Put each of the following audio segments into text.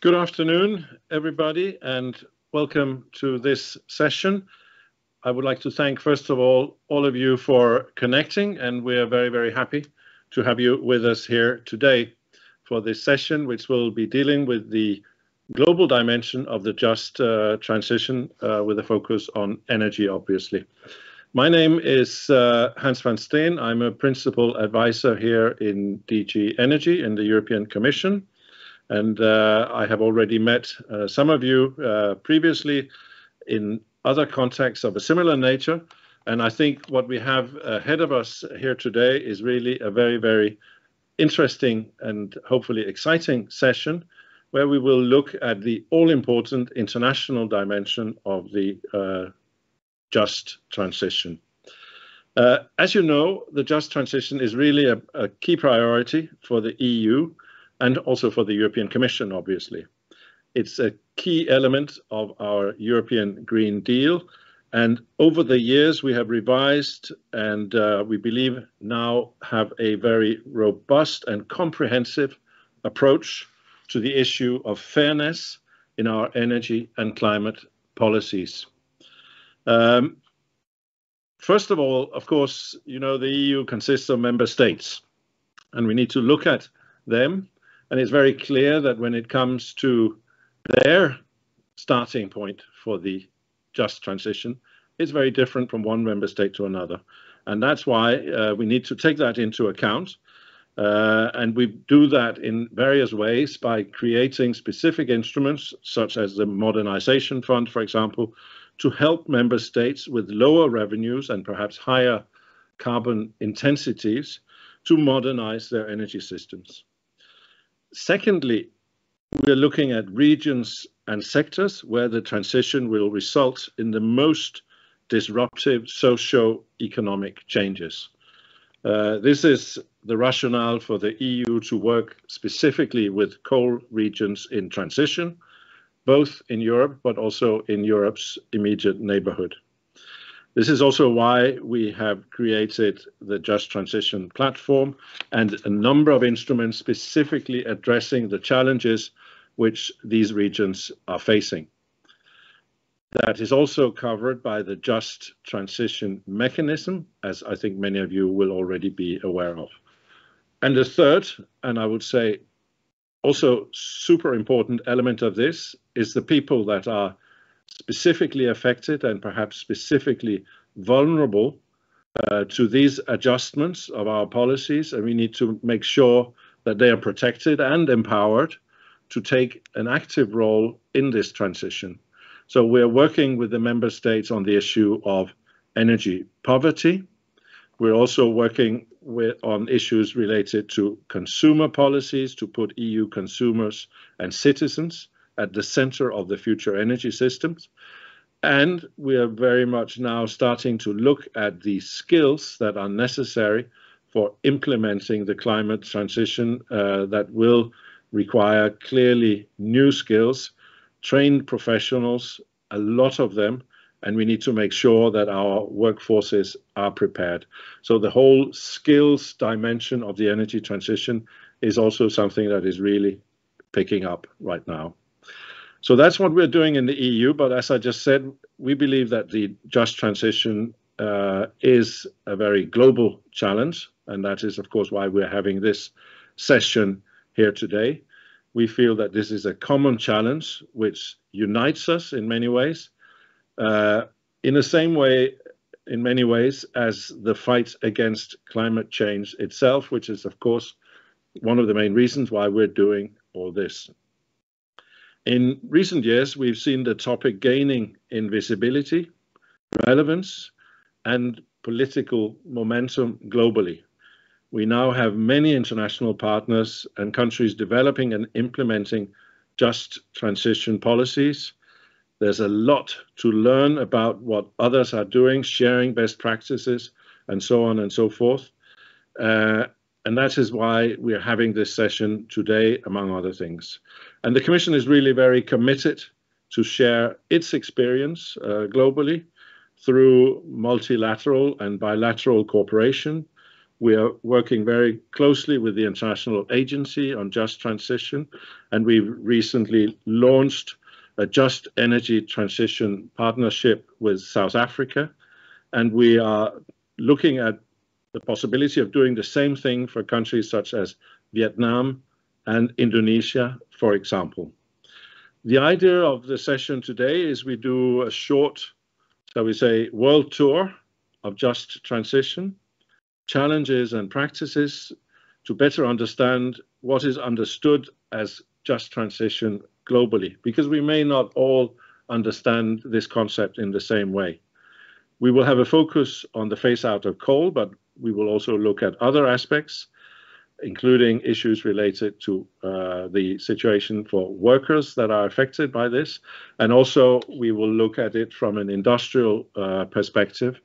Good afternoon, everybody, and welcome to this session. I would like to thank, first of all of you for connecting, and we are very, very happy to have you with us here today for this session, which will be dealing with the global dimension of the just transition with a focus on energy, obviously. My name is Hans van Steen. I'm a principal advisor here in DG Energy in the European Commission. And I have already met some of you previously in other contexts of a similar nature. And I think what we have ahead of us here today is really a very, very interesting and hopefully exciting session where we will look at the all-important international dimension of the just transition. As you know, the just transition is really a key priority for the EU and also for the European Commission, obviously. It's a key element of our European Green Deal. And over the years, we have revised and we believe now have a very robust and comprehensive approach to the issue of fairness in our energy and climate policies. First of all, of course, you know, the EU consists of member states, and we need to look at them. And it's very clear that when it comes to their starting point for the just transition, it's very different from one member state to another. And that's why we need to take that into account. And we do that in various ways by creating specific instruments, such as the Modernization Fund, for example, to help member states with lower revenues and perhaps higher carbon intensities to modernize their energy systems. Secondly, we're looking at regions and sectors where the transition will result in the most disruptive socio-economic changes. This is the rationale for the EU to work specifically with coal regions in transition, both in Europe, but also in Europe's immediate neighborhood. This is also why we have created the Just Transition platform and a number of instruments specifically addressing the challenges which these regions are facing. That is also covered by the Just Transition mechanism, as I think many of you will already be aware of. And the third, and I would say also super important element of this, is the people that are specifically affected and perhaps specifically vulnerable to these adjustments of our policies, and we need to make sure that they are protected and empowered to take an active role in this transition. So we're working with the member states on the issue of energy poverty. We're also working on issues related to consumer policies to put EU consumers and citizens at the center of the future energy systems. And we are very much now starting to look at the skills that are necessary for implementing the climate transition that will require clearly new skills, trained professionals, a lot of them, and we need to make sure that our workforces are prepared. So the whole skills dimension of the energy transition is also something that is really picking up right now. So that's what we're doing in the EU, but as I just said, we believe that the just transition is a very global challenge, and that is, of course, why we're having this session here today. We feel that this is a common challenge which unites us in many ways, in the same way, in many ways, as the fight against climate change itself, which is, of course, one of the main reasons why we're doing all this. In recent years, we've seen the topic gaining in visibility, relevance, and political momentum globally. We now have many international partners and countries developing and implementing just transition policies. There's a lot to learn about what others are doing, sharing best practices, and so on and so forth. And that is why we're having this session today, among other things. And the Commission is really very committed to share its experience globally through multilateral and bilateral cooperation, We are working very closely with the International Agency on Just Transition, and we've recently launched a Just Energy Transition partnership with South Africa, and we are looking at the possibility of doing the same thing for countries such as Vietnam and Indonesia, for example. The idea of the session today is we do a short, shall we say, world tour of Just Transition, challenges and practices to better understand what is understood as Just Transition globally, because we may not all understand this concept in the same way. We will have a focus on the phase out of coal, but we will also look at other aspects, including issues related to the situation for workers that are affected by this. And also we will look at it from an industrial perspective.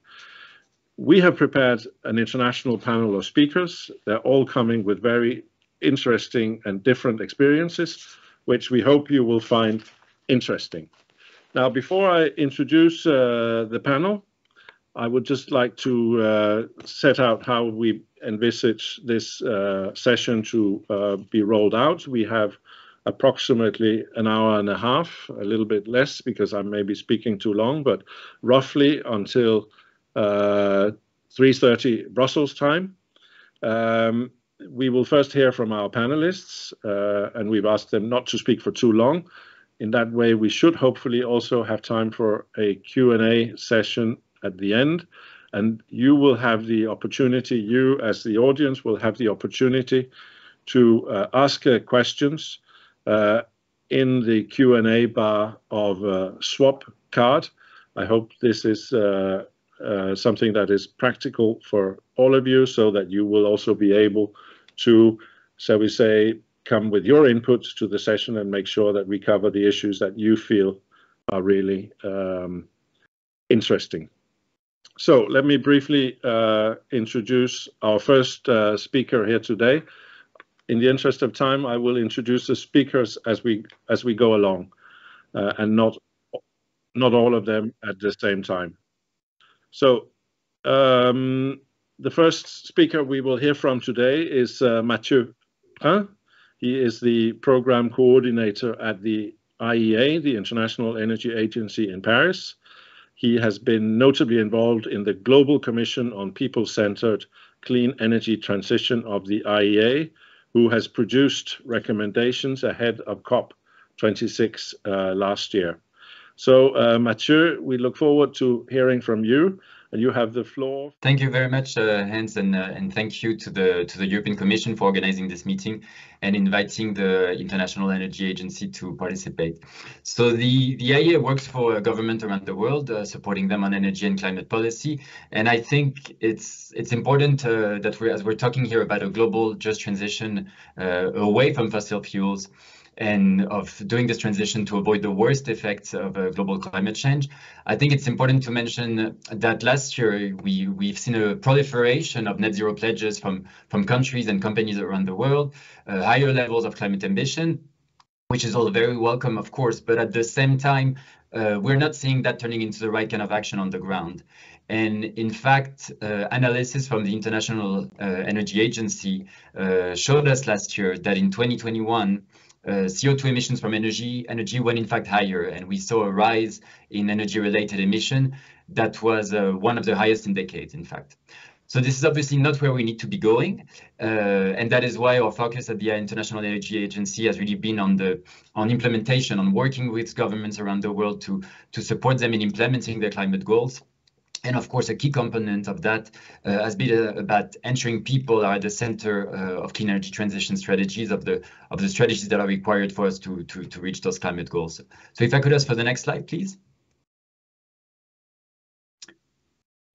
We have prepared an international panel of speakers. They're all coming with very interesting and different experiences, which we hope you will find interesting. Now, before I introduce the panel, I would just like to set out how we envisage this session to be rolled out. We have approximately an hour and a half, a little bit less because I may be speaking too long, but roughly until 3:30 Brussels time. We will first hear from our panelists, and we've asked them not to speak for too long. In that way, we should hopefully also have time for a Q&A session at the end, and you will have the opportunity, you as the audience will have the opportunity to ask questions in the Q&A bar of Swap Card. I hope this is something that is practical for all of you, so that you will also be able to, shall we say, come with your inputs to the session and make sure that we cover the issues that you feel are really interesting. So let me briefly introduce our first speaker here today. In the interest of time, I will introduce the speakers as we go along, and not all of them at the same time. So the first speaker we will hear from today is Mathieu. He is the program coordinator at the IEA, the International Energy Agency in Paris. He has been notably involved in the Global Commission on People-Centered Clean Energy Transition of the IEA, who has produced recommendations ahead of COP26 last year. So, Mathieu, we look forward to hearing from you, and you have the floor. Thank you very much, Hans, and thank you to the European Commission for organizing this meeting and inviting the International Energy Agency to participate. So the IEA works for governments around the world, supporting them on energy and climate policy. And I think it's important that as we're talking here about a global just transition away from fossil fuels, and of doing this transition to avoid the worst effects of global climate change. I think it's important to mention that last year we've seen a proliferation of net zero pledges from countries and companies around the world, higher levels of climate ambition, which is all very welcome, of course, but at the same time, we're not seeing that turning into the right kind of action on the ground. And in fact, analysis from the International Energy Agency showed us last year that in 2021, CO2 emissions from energy went in fact higher, and we saw a rise in energy-related emission that was one of the highest in decades, in fact. So this is obviously not where we need to be going, and that is why our focus at the International Energy Agency has really been on implementation, on working with governments around the world to support them in implementing their climate goals. And of course, a key component of that has been about ensuring people are at the center of clean energy transition strategies, of the strategies that are required for us to reach those climate goals. So if I could ask for the next slide, please.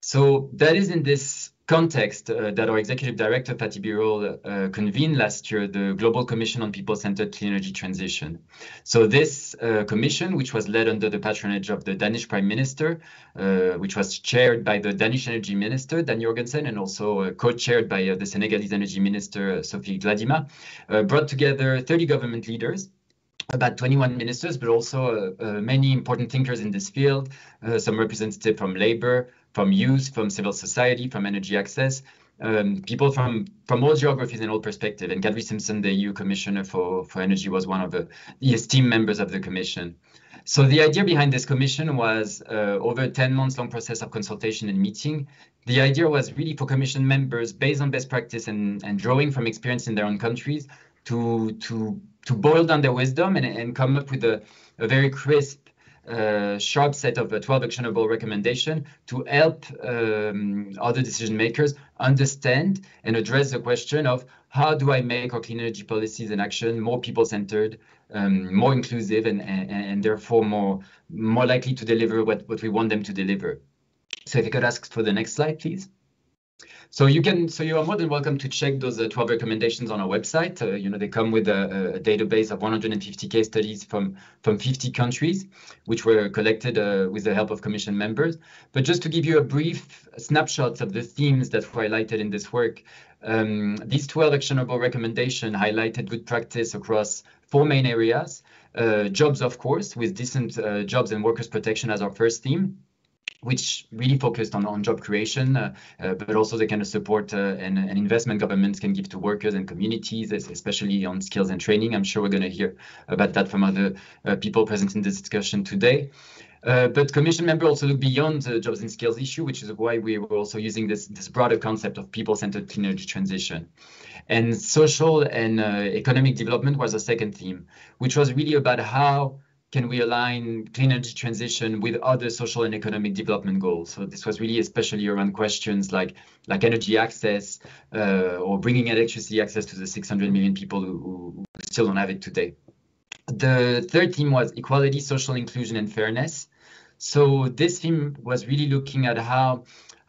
So that is in this context that our Executive Director, Fatih Birol, convened last year the Global Commission on People-Centered Clean Energy Transition. So this commission, which was led under the patronage of the Danish Prime Minister, which was chaired by the Danish Energy Minister, Dan Jorgensen, and also co-chaired by the Senegalese Energy Minister, Sophie Gladima, brought together 30 government leaders, about 21 ministers, but also many important thinkers in this field, some representatives from labor, from youth, from civil society, from energy access, people from all geographies and all perspectives. And Kadri Simpson, the EU Commissioner for Energy, was one of the esteemed members of the Commission. So the idea behind this commission was over a 10-month long process of consultation and meeting. The idea was really for commission members, based on best practice and drawing from experience in their own countries, to boil down their wisdom and come up with a very crisp, sharp set of 12 actionable recommendations to help other decision makers understand and address the question of how do I make our clean energy policies and action more people-centered, more inclusive, and therefore more likely to deliver what we want them to deliver. So if you could ask for the next slide, please. So you are more than welcome to check those 12 recommendations on our website. They come with a database of 150 case studies from 50 countries, which were collected with the help of Commission members. But just to give you a brief snapshot of the themes that were highlighted in this work, these 12 actionable recommendations highlighted good practice across 4 main areas. Jobs, of course, with decent jobs and workers' protection as our first theme, which really focused on job creation, but also the kind of support and investment governments can give to workers and communities, especially on skills and training. I'm sure we're going to hear about that from other people present in this discussion today. But Commission member also look beyond the jobs and skills issue, which is why we were also using this broader concept of people-centered clean energy transition. And social and economic development was a second theme, which was really about how can we align clean energy transition with other social and economic development goals? So this was really especially around questions like energy access or bringing electricity access to the 600 million people who still don't have it today. The third theme was equality, social inclusion, and fairness. So this theme was really looking at how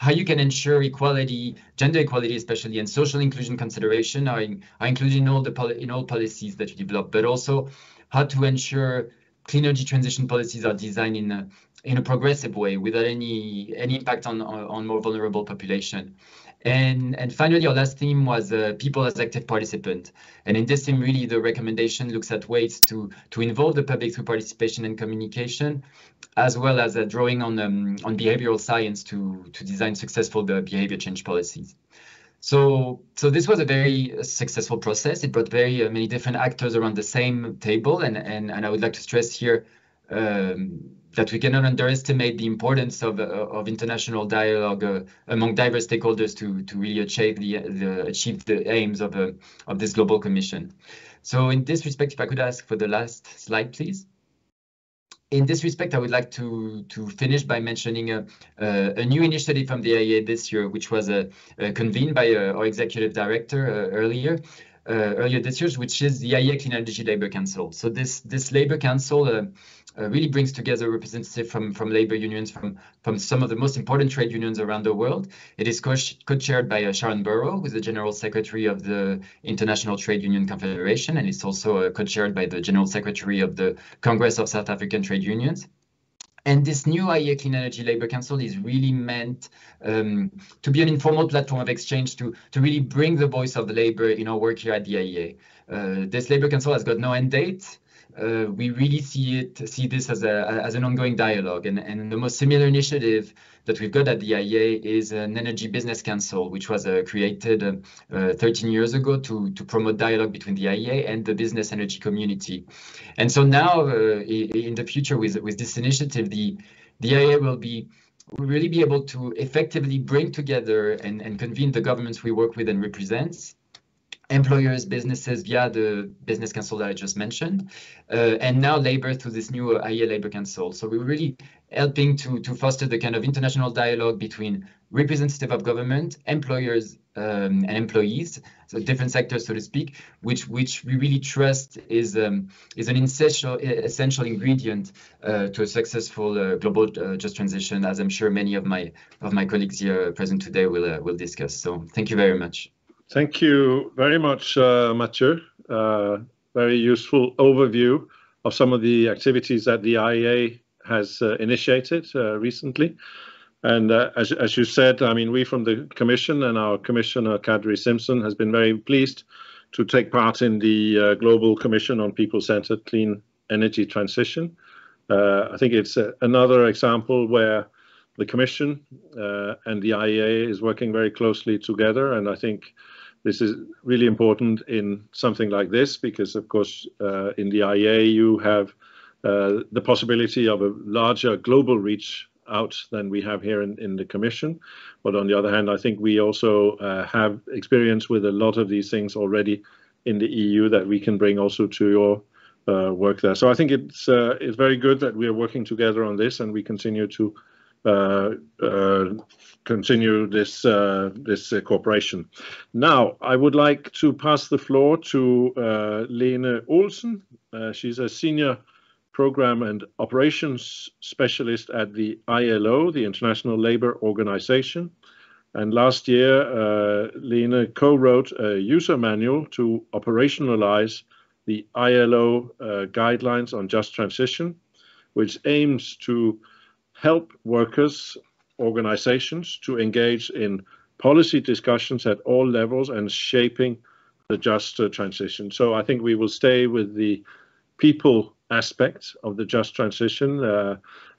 you can ensure equality, gender equality especially, and social inclusion consideration are included in all policies that you develop, but also how to ensure clean energy transition policies are designed in a progressive way without any impact on more vulnerable population. And finally, our last theme was people as active participant. And in this theme, really, the recommendation looks at ways to involve the public through participation and communication, as well as drawing on behavioral science to design successful behavior change policies. So this was a very successful process. It brought very many different actors around the same table, and I would like to stress here that we cannot underestimate the importance of international dialogue among diverse stakeholders to really achieve the aims of this global commission. So in this respect, if I could ask for the last slide, please. In this respect, I would like to finish by mentioning a new initiative from the IEA this year, which was convened by our executive director earlier this year, which is the IEA Clean Energy Labour Council. So this Labour Council really brings together representatives from labor unions from some of the most important trade unions around the world. It is co-chaired by Sharon Burrow, who is the General Secretary of the International Trade Union Confederation, and it's also co-chaired by the General Secretary of the Congress of South African Trade Unions. And this new IEA Clean Energy Labour Council is really meant to be an informal platform of exchange to really bring the voice of the labor in our work here at the IEA. This Labour Council has got no end date. We really see this as an ongoing dialogue, and the most similar initiative that we've got at the IEA is an Energy Business Council, which was created 13 years ago to promote dialogue between the IEA and the business energy community. And so now, in the future, with this initiative, the IEA will really be able to effectively bring together and convene the governments we work with and represent, employers, businesses via the business council that I just mentioned, and now labor through this new IEA Labour Council. So we're really helping to foster the kind of international dialogue between representative of government, employers, and employees, so different sectors, so to speak, which we really trust is an essential ingredient to a successful global just transition, as I'm sure many of my colleagues here present today will discuss. So thank you very much. Thank you very much, Mathieu. Very useful overview of some of the activities that the IEA has initiated recently. And as you said, I mean, we from the Commission and our Commissioner Kadri Simpson has been very pleased to take part in the Global Commission on People-Centered Clean Energy Transition. I think it's another example where the Commission and the IEA is working very closely together, and I think this is really important in something like this because, of course, in the IEA you have the possibility of a larger global reach out than we have here in the Commission. But on the other hand, I think we also have experience with a lot of these things already in the EU that we can bring also to your work there. So I think it's very good that we are working together on this, and we continue to continue this cooperation. Now, I would like to pass the floor to Lena Olsen. She's a senior program and operations specialist at the ILO, the International Labour Organization. And last year, Lena co-wrote a user manual to operationalize the ILO guidelines on just transition, which aims to help workers, organizations to engage in policy discussions at all levels and shaping the just transition. So I think we will stay with the people aspect of the just transition.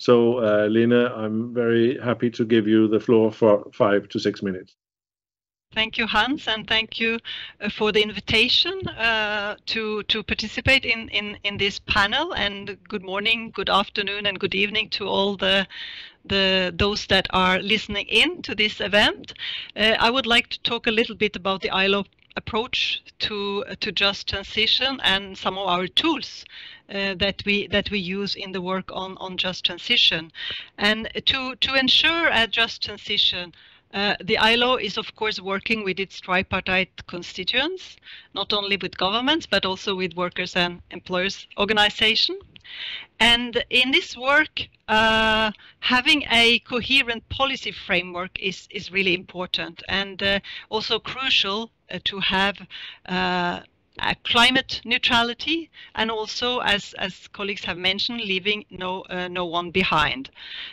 Lena, I'm very happy to give you the floor for 5 to 6 minutes. Thank you, Hans, and thank you for the invitation to participate in this panel. And good morning, good afternoon, and good evening to all those that are listening in to this event. I would like to talk a little bit about the ILO approach to just transition and some of our tools that we use in the work on just transition. And to ensure a just transition, the ILO is, of course, working with its tripartite constituents, not only with governments, but also with workers and employers organizations. And in this work, having a coherent policy framework is really important, and also crucial to have a climate neutrality, and also, as colleagues have mentioned, leaving no one behind.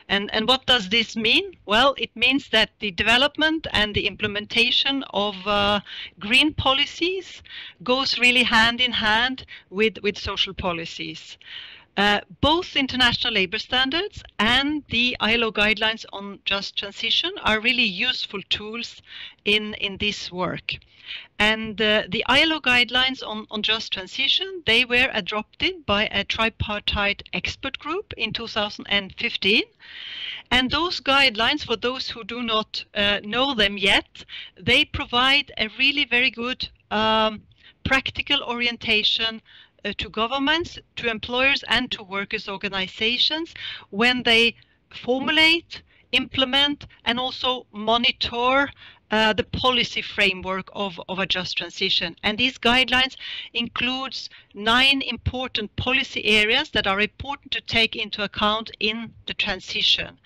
And what does this mean? Well, it means that the development and the implementation of green policies goes really hand in hand with social policies. Both international labor standards and the ILO guidelines on just transition are really useful tools in this work. And the ILO guidelines on just transition, they were adopted by a tripartite expert group in 2015. And those guidelines, for those who do not know them yet, they provide a really very good practical orientation to governments, to employers, and to workers' organizations when they formulate, implement, and also monitor the policy framework of a just transition. And these guidelines includes 9 important policy areas that are important to take into account in the transition.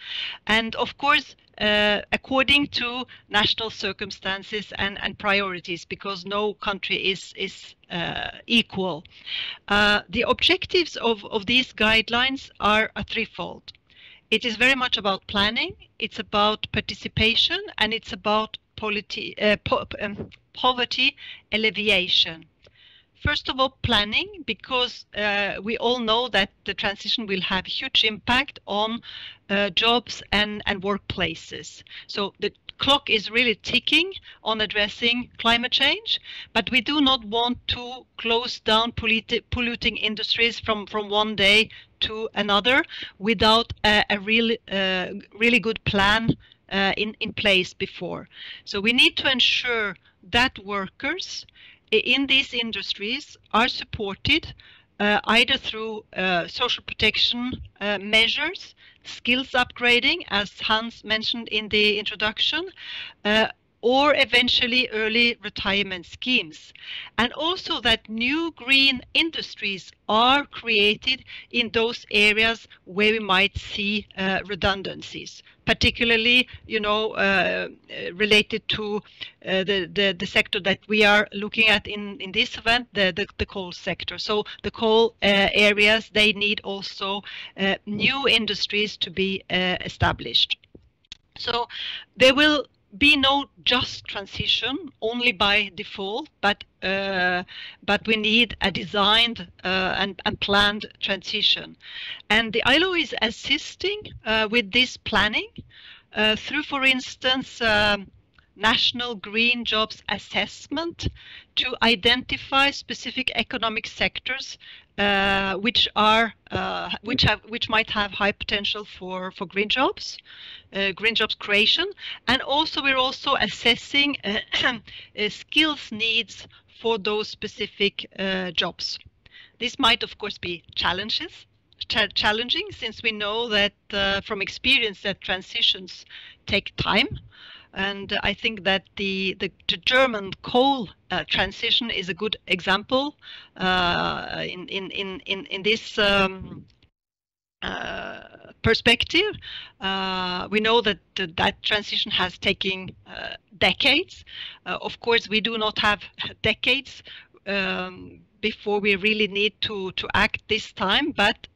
And of course, according to national circumstances and priorities, because no country is equal. The objectives of these guidelines are threefold. It is very much about planning, it's about participation, and it's about poverty alleviation. First of all, planning, because we all know that the transition will have huge impact on jobs and workplaces. So the clock is really ticking on addressing climate change, but we do not want to close down polluting industries from one day to another without a really good plan in place before. So we need to ensure that workers in these industries are supported either through social protection measures, skills upgrading, as Hans mentioned in the introduction, or eventually early retirement schemes. And also that new green industries are created in those areas where we might see redundancies, particularly, related to the sector that we are looking at in this event, the coal sector. So the coal areas, they need also new industries to be established. So there will be no just transition only by default, but we need a designed and planned transition. And the ILO is assisting with this planning through, for instance, national green jobs assessment to identify specific economic sectors which might have high potential for green jobs creation, and also we're also assessing skills needs for those specific jobs. This might of course be challenging, since we know that from experience that transitions take time. And I think that the German coal transition is a good example in this perspective. We know that that transition has taken decades. Of course, we do not have decades before we really need to act this time, but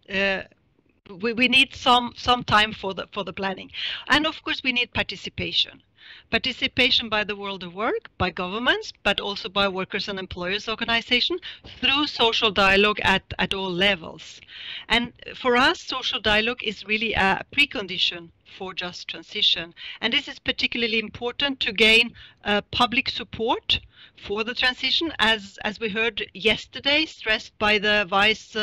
we need some time for the planning. And of course, we need participation by the world of work, by governments, but also by workers and employers organizations through social dialogue at all levels. And for us, social dialogue is really a precondition for just transition. And this is particularly important to gain public support for the transition, as we heard yesterday, stressed by the vice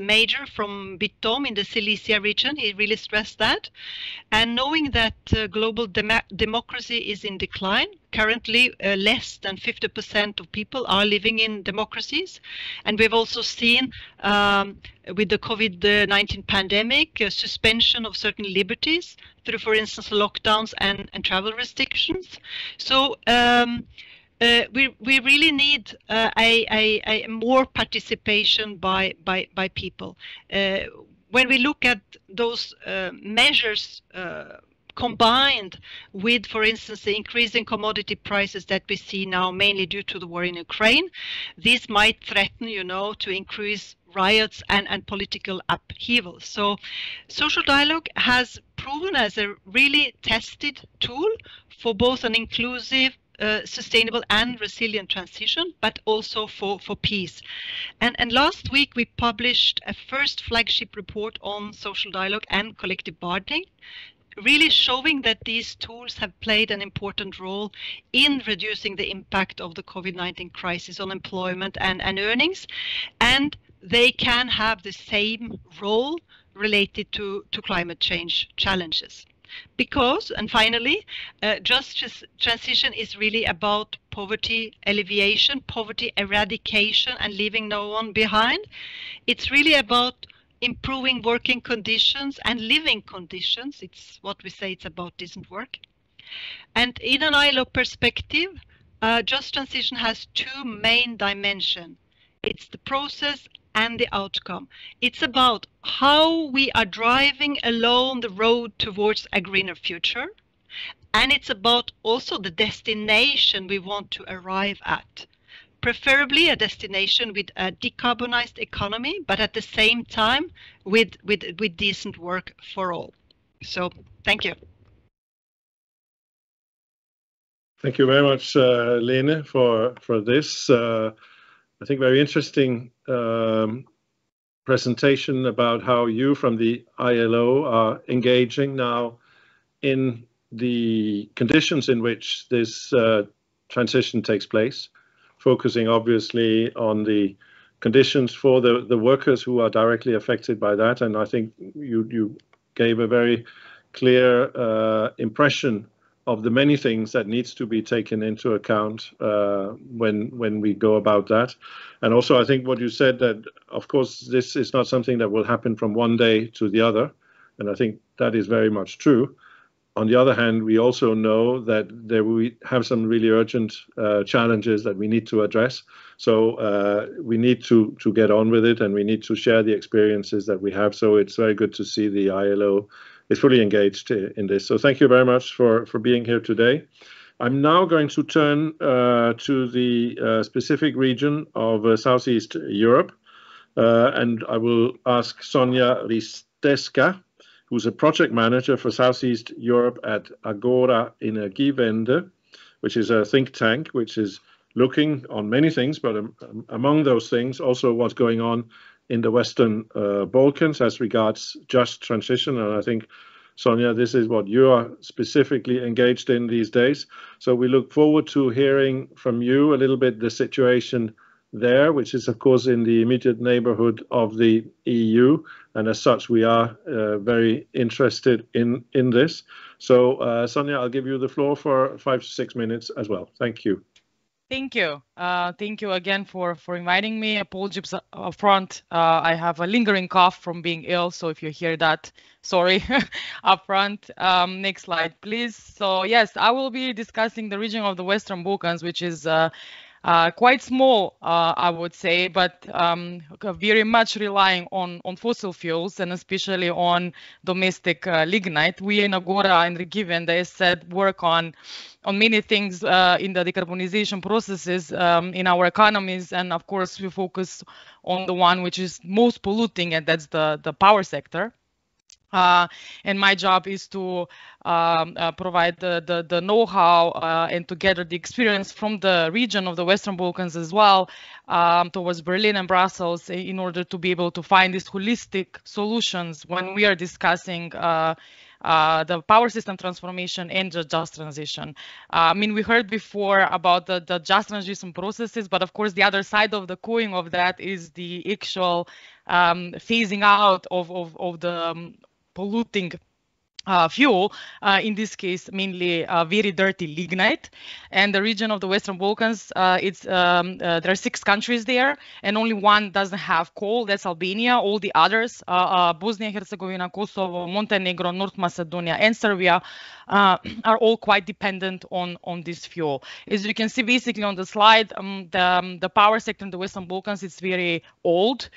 major from Bytom in the Silesia region. He really stressed that. And knowing that global democracy is in decline, currently less than 50% of people are living in democracies. And we've also seen with the COVID-19 pandemic, a suspension of certain liberties through, for instance, lockdowns and travel restrictions. So we really need a more participation by people. When we look at those measures combined with, for instance, the increasing commodity prices that we see now, mainly due to the war in Ukraine, this might threaten, to increase riots and political upheaval. So social dialogue has proven as a really tested tool for both an inclusive, sustainable and resilient transition, but also for peace. And last week we published a first flagship report on social dialogue and collective bargaining, really showing that these tools have played an important role in reducing the impact of the COVID-19 crisis on employment and earnings, and they can have the same role related to climate change challenges. Because, and finally, just transition is really about poverty alleviation, poverty eradication, and leaving no one behind. It's really about improving working conditions and living conditions. It's what we say, it's about decent work. And in an ILO perspective, just transition has two main dimensions. It's the process and the outcome. It's about how we are driving along the road towards a greener future. And it's about also the destination we want to arrive at. Preferably a destination with a decarbonized economy, but at the same time with decent work for all. So thank you. Thank you very much, Lena, for this. I think very interesting presentation about how you from the ILO are engaging now in the conditions in which this transition takes place, focusing obviously on the conditions for the workers who are directly affected by that. And I think you gave a very clear impression of the many things that needs to be taken into account when we go about that. And also I think what you said, that of course this is not something that will happen from one day to the other, and I think that is very much true. On the other hand, we also know that we have some really urgent challenges that we need to address. So we need to get on with it, and we need to share the experiences that we have. So it's very good to see the ILO is fully engaged in this. So thank you very much for being here today. I'm now going to turn to the specific region of Southeast Europe, and I will ask Sonja Risteska, who's a project manager for Southeast Europe at Agora Energiewende, which is a think tank which is looking on many things, but among those things also what's going on in the Western Balkans as regards just transition. And I think Sonia, this is what you are specifically engaged in these days. So we look forward to hearing from you a little bit the situation there, which is of course in the immediate neighborhood of the EU, and as such we are very interested in this. So Sonia, I'll give you the floor for 5 to 6 minutes as well. Thank you. Thank you. Thank you again for inviting me. Apologies up front. I have a lingering cough from being ill, so if you hear that, sorry up front. Next slide, please. So yes, I will be discussing the region of the Western Balkans, which is quite small, I would say, but very much relying on fossil fuels and especially on domestic lignite. We in Agora and Rajiv, and they said, work on many things in the decarbonization processes in our economies, and of course we focus on the one which is most polluting, and that's the power sector. And my job is to provide the know-how and to gather the experience from the region of the Western Balkans as well towards Berlin and Brussels in order to be able to find these holistic solutions when we are discussing the power system transformation and the just transition. I mean, we heard before about the just transition processes, but of course the other side of the coin of that is the actual phasing out of the polluting fuel, in this case mainly very dirty lignite. And the region of the Western Balkans, there are 6 countries there, and only one doesn't have coal, that's Albania. All the others, Bosnia, Herzegovina, Kosovo, Montenegro, North Macedonia, and Serbia, are all quite dependent on this fuel. As you can see basically on the slide, the power sector in the Western Balkans is very old.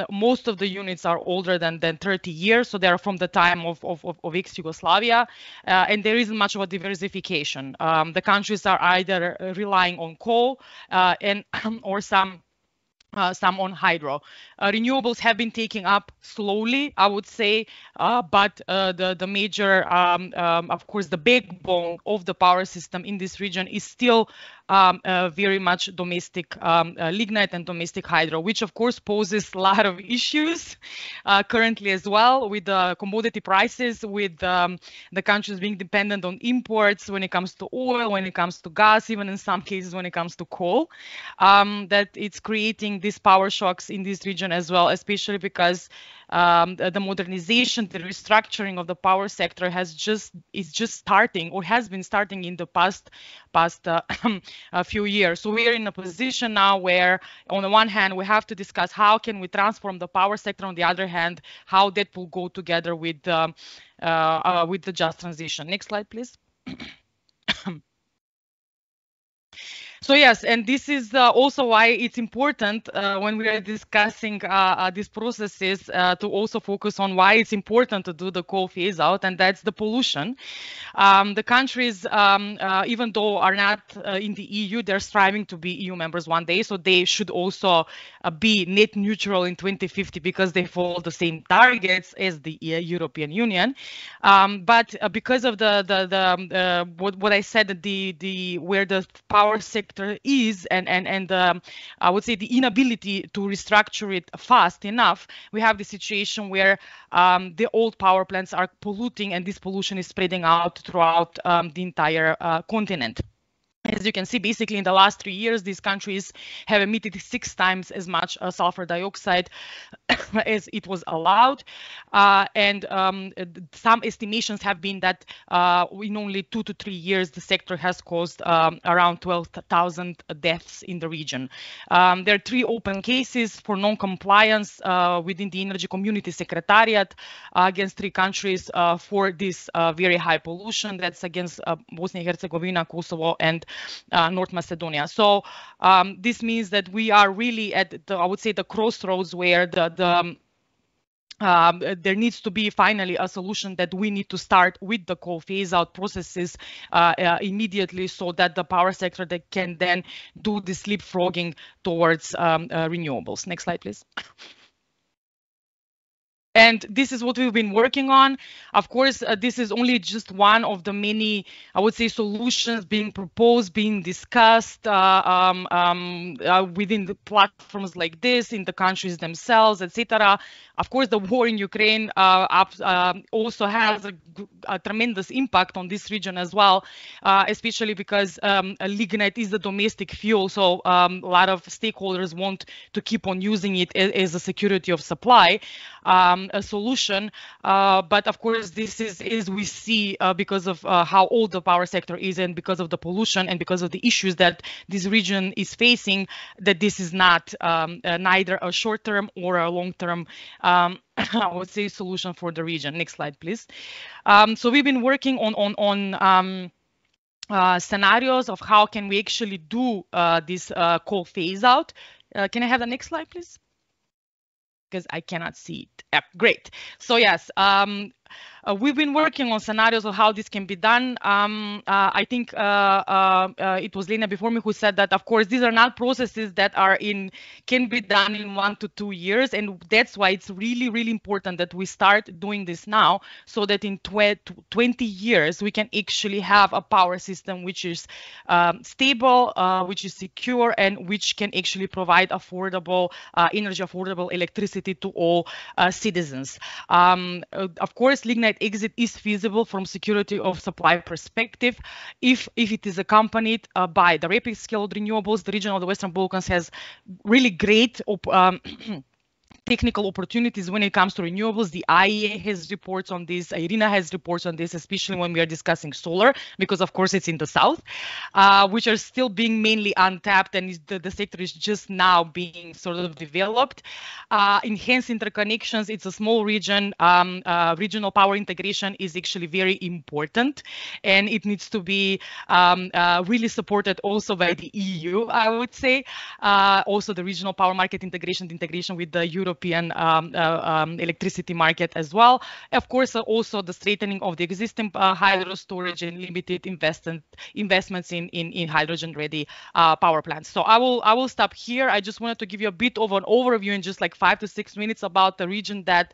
Most of the units are older than 30 years, so they are from the time of ex-Yugoslavia, and there isn't much of a diversification. The countries are either relying on coal and or some on hydro. Renewables have been taking up slowly, I would say, but the major, of course, the backbone of the power system in this region is still very much domestic lignite and domestic hydro, which of course poses a lot of issues currently as well with the commodity prices, with the countries being dependent on imports when it comes to oil, when it comes to gas, even in some cases when it comes to coal, that it's creating these power shocks in this region as well, especially because the modernization, the restructuring of the power sector is just starting, or has been starting in the past few years. So we are in a position now where, on the one hand, we have to discuss how can we transform the power sector. On the other hand, how that will go together with the just transition. Next slide, please. So yes, and this is also why it's important when we are discussing these processes to also focus on why it's important to do the coal phase out, and that's the pollution. The countries, even though are not in the EU, they're striving to be EU members one day, so they should also be net neutral in 2050 because they follow the same targets as the European Union. But because of what I said, where the power sector is and I would say the inability to restructure it fast enough, we have the situation where the old power plants are polluting, and this pollution is spreading out throughout the entire continent. As you can see, basically in the last 3 years, these countries have emitted 6 times as much sulfur dioxide as it was allowed. And some estimations have been that in only 2 to 3 years, the sector has caused around 12,000 deaths in the region. There are 3 open cases for non-compliance within the Energy Community Secretariat against 3 countries for this very high pollution. That's against Bosnia and Herzegovina, Kosovo, and North Macedonia. So this means that we are really at I would say the crossroads where there needs to be finally a solution that we need to start with the coal phase out processes immediately, so that the power sector that can then do this leapfrogging towards renewables. Next slide, please. And this is what we've been working on. Of course, this is only just one of the many, I would say, solutions being proposed, being discussed within the platforms like this, in the countries themselves, etc. Of course, the war in Ukraine also has a tremendous impact on this region as well, especially because lignite is the domestic fuel. So a lot of stakeholders want to keep on using it as a security of supply. A solution, but of course this is, as we see, because of how old the power sector is, and because of the pollution, and because of the issues that this region is facing, that this is not neither a short-term or a long-term I would say solution for the region. Next slide, please. So we've been working on scenarios of how can we actually do this coal phase out. Can I have the next slide, please? Because I cannot see it. Yeah, great. So yes, we've been working on scenarios of how this can be done. I think it was Lena before me who said that, of course, these are not processes that can be done in 1 to 2 years. And that's why it's really, really important that we start doing this now, so that in 20 years, we can actually have a power system which is stable, which is secure, and which can actually provide affordable energy, affordable electricity to all citizens. Of course, lignite exit is feasible from security of supply perspective if it is accompanied by the rapid scale of renewables. The region of the Western Balkans has really great technical opportunities when it comes to renewables. The IEA has reports on this, IRENA has reports on this, especially when we are discussing solar, because of course it's in the south, which are still being mainly untapped, and the sector is just now being sort of developed. Enhanced interconnections, it's a small region. Regional power integration is actually very important, and it needs to be really supported also by the EU, I would say. Also the regional power market integration, the integration with the European electricity market as well. Of course, also the strengthening of the existing hydro storage and limited investments in hydrogen-ready power plants. So I will stop here. I just wanted to give you a bit of an overview in just like 5 to 6 minutes about the region that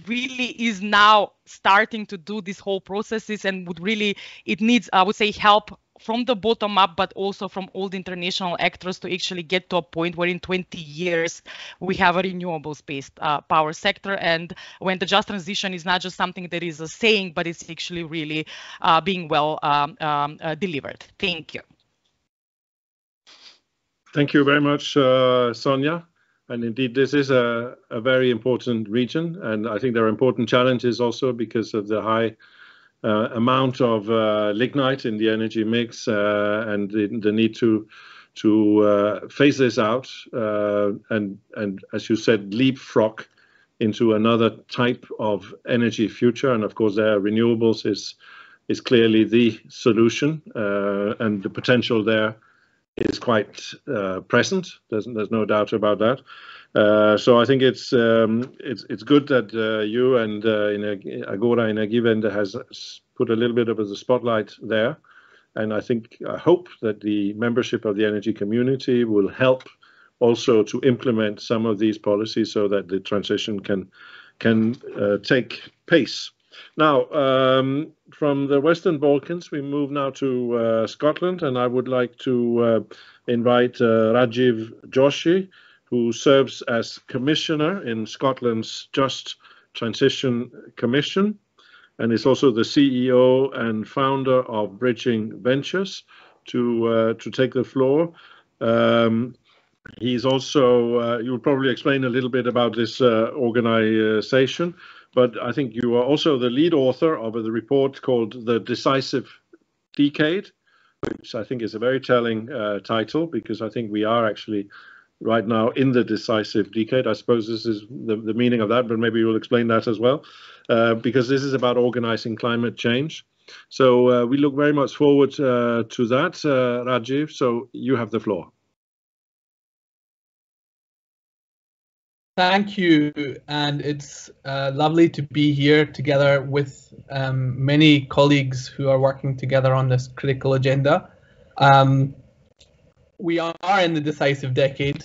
really is now starting to do these whole processes, and it needs, I would say, help from the bottom up, but also from all the international actors to actually get to a point where in 20 years we have a renewables-based power sector, and when the just transition is not just something that is a saying, but it's actually really being well delivered. Thank you. Thank you very much, Sonia. And indeed, this is a very important region, and I think there are important challenges also because of the high amount of lignite in the energy mix, and the need to phase this out and as you said, leapfrog into another type of energy future. And of course, renewables is clearly the solution, and the potential there is quite present. There's no doubt about that. So I think it's good that you and Agora Energiewende has put a little bit of the spotlight there, and I hope that the membership of the energy community will help also to implement some of these policies so that the transition can take pace. Now, from the Western Balkans, we move now to Scotland, and I would like to invite Rajiv Joshi, who serves as Commissioner in Scotland's Just Transition Commission, and is also the CEO and founder of Bridging Ventures, to take the floor. He's also, you'll probably explain a little bit about this organization, but I think you are also the lead author of the report called The Decisive Decade, which I think is a very telling title, because I think we are actually right now in the decisive decade. I suppose this is the meaning of that, but maybe you'll explain that as well, because this is about organizing climate change. So we look very much forward to that, Rajiv, so you have the floor. Thank you, and it's lovely to be here together with many colleagues who are working together on this critical agenda. We are in the decisive decade.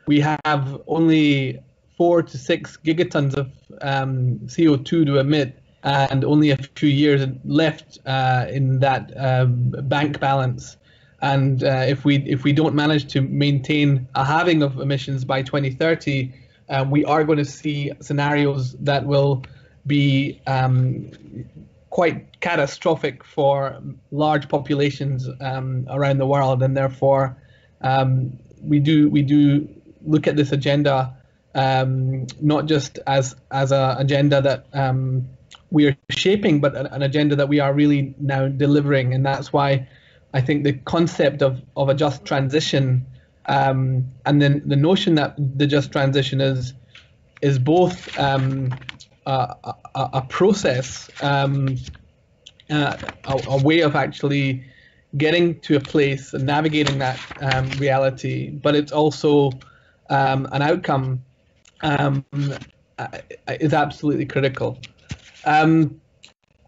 We have only 4 to 6 gigatons of CO2 to emit, and only a few years left in that bank balance. And if we don't manage to maintain a halving of emissions by 2030, we are going to see scenarios that will be quite catastrophic for large populations around the world, and therefore we do look at this agenda not just as an agenda that we are shaping, but an agenda that we are really now delivering. And that's why I think the concept of a just transition, and then the notion that the just transition is both a process, a way of actually getting to a place and navigating that reality, but it's also an outcome is absolutely critical.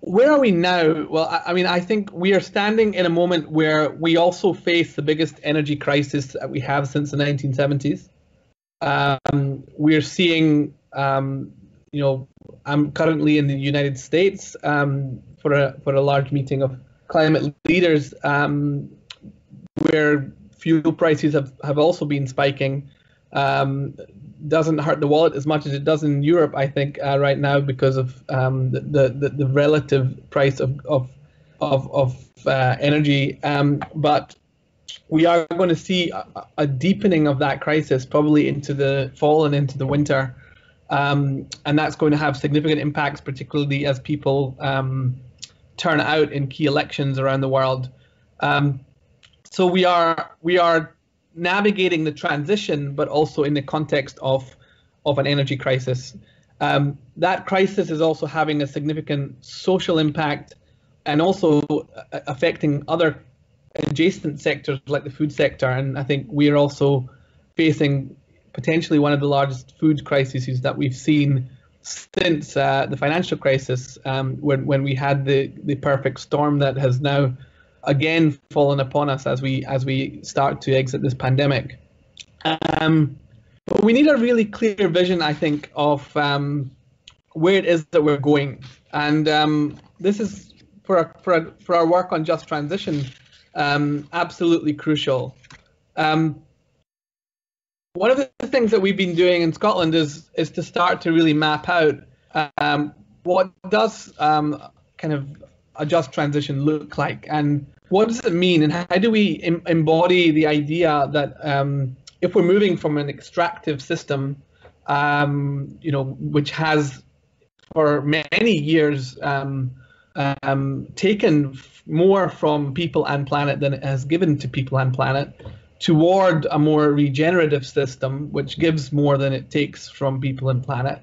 Where are we now? Well, I mean, I think we are standing in a moment where we also face the biggest energy crisis that we have since the 1970s. We're seeing, you know, I'm currently in the United States for a large meeting of climate leaders, where fuel prices have also been spiking. Doesn't hurt the wallet as much as it does in Europe, I think, right now, because of the relative price of energy. But we are going to see a deepening of that crisis probably into the fall and into the winter, and that's going to have significant impacts, particularly as people turn out in key elections around the world. So we are navigating the transition, but also in the context of an energy crisis. That crisis is also having a significant social impact and also affecting other adjacent sectors like the food sector. And I think we are also facing potentially one of the largest food crises that we've seen since the financial crisis, when we had the perfect storm that has now again fallen upon us as we start to exit this pandemic. But we need a really clear vision, I think, of where it is that we're going, and this is for our work on just transition absolutely crucial. One of the things that we've been doing in Scotland is to start to really map out what does kind of a just transition look like, and what does it mean, and how do we embody the idea that if we're moving from an extractive system, you know, which has for many years taken more from people and planet than it has given to people and planet, toward a more regenerative system, which gives more than it takes from people and planet.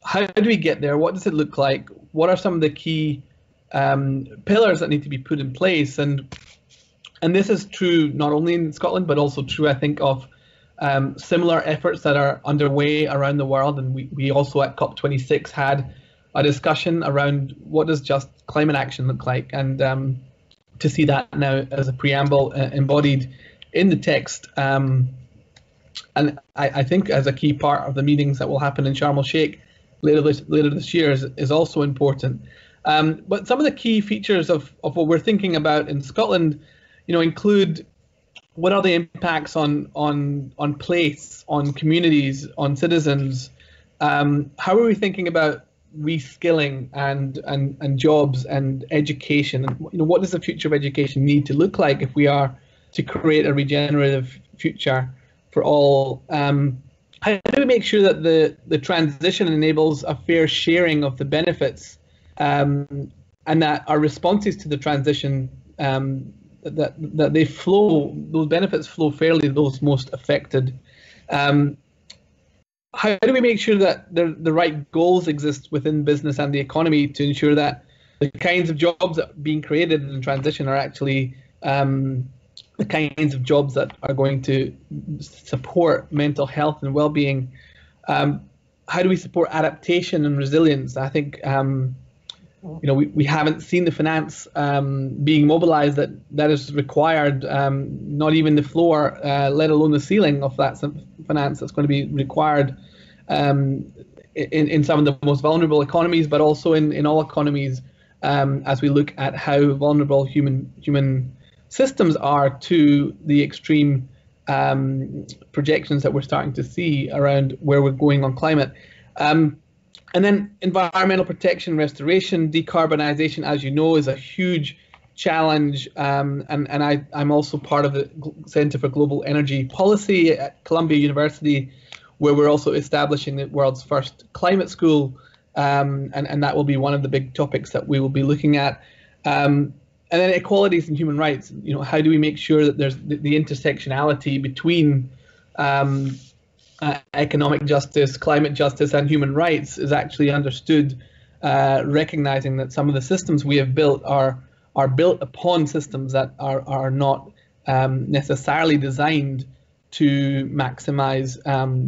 How do we get there? What does it look like? What are some of the key pillars that need to be put in place? And this is true not only in Scotland, but also true, I think, of similar efforts that are underway around the world. And we also at COP26 had a discussion around what does just climate action look like, and to see that now as a preamble embodied in the text, and I think as a key part of the meetings that will happen in Sharm el-Sheikh later this year is also important. But some of the key features of what we're thinking about in Scotland, you know, include what are the impacts on place, on communities, on citizens. How are we thinking about reskilling and jobs and education, and you know, what does the future of education need to look like if we are to create a regenerative future for all? How do we make sure that the transition enables a fair sharing of the benefits, and that our responses to the transition, that they flow, those benefits flow fairly to those most affected? How do we make sure that the right goals exist within business and the economy to ensure that the kinds of jobs that are being created in transition are actually the kinds of jobs that are going to support mental health and well-being? How do we support adaptation and resilience? I think we haven't seen the finance being mobilized that is required, not even the floor, let alone the ceiling of that finance that's going to be required in some of the most vulnerable economies, but also in all economies, as we look at how vulnerable human systems are to the extreme projections that we're starting to see around where we're going on climate. And then environmental protection, restoration, decarbonization, as you know, is a huge challenge. And I'm also part of the Center for Global Energy Policy at Columbia University, where we're also establishing the world's first climate school. And that will be one of the big topics that we will be looking at. And then equalities and human rights. How do we make sure that there's the intersectionality between economic justice, climate justice, and human rights is actually understood, recognizing that some of the systems we have built are built upon systems that are not necessarily designed to maximize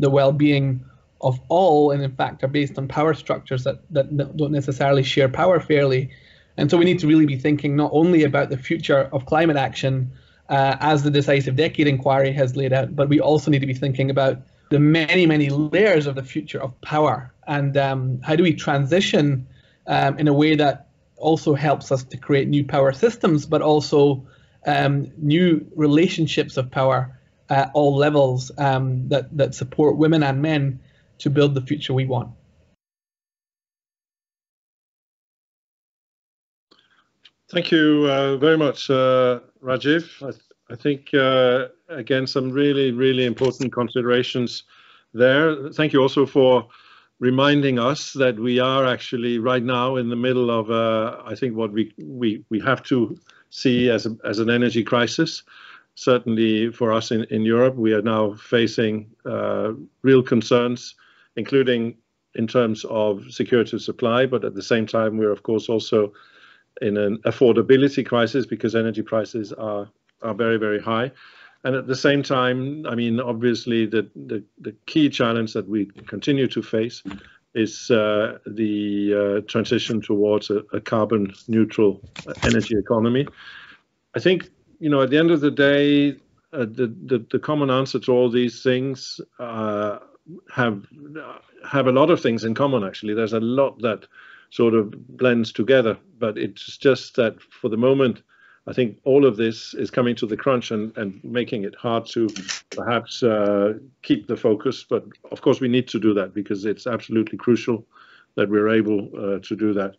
the well-being of all, and in fact are based on power structures that don't necessarily share power fairly. And so we need to really be thinking not only about the future of climate action as the Decisive Decade inquiry has laid out, but we also need to be thinking about the many, many layers of the future of power, and how do we transition in a way that also helps us to create new power systems, but also new relationships of power at all levels that support women and men to build the future we want. Thank you very much, Rajiv. I think, again, some really, really important considerations there. Thank you also for reminding us that we are actually right now in the middle of, I think, what we have to see as an energy crisis. Certainly for us in Europe, we are now facing real concerns, including in terms of security of supply, but at the same time, we're of course also in an affordability crisis because energy prices are very, very high. And at the same time, I mean, obviously the key challenge that we continue to face is the transition towards a carbon neutral energy economy. I think, at the end of the day, the common answer to all these things have a lot of things in common, actually. There's a lot that sort of blends together, but it's just that for the moment, I think all of this is coming to the crunch and making it hard to perhaps keep the focus. But of course, we need to do that because it's absolutely crucial that we're able to do that.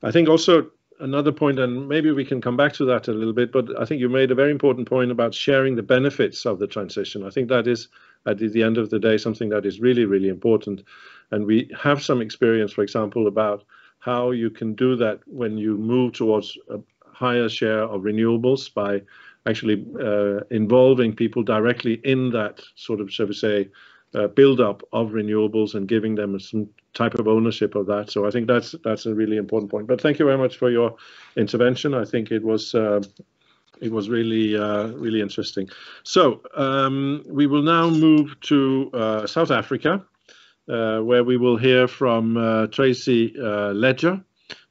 I think also another point, and maybe we can come back to that a little bit, but I think you made a very important point about sharing the benefits of the transition. I think that is, at the end of the day, something that is really, really important. And we have some experience, for example, about how you can do that when you move towards a higher share of renewables by actually involving people directly in that sort of, shall we say, build-up of renewables and giving them some type of ownership of that. So I think that's a really important point. But thank you very much for your intervention. I think it was really really interesting. So we will now move to South Africa, where we will hear from Tracy Ledger,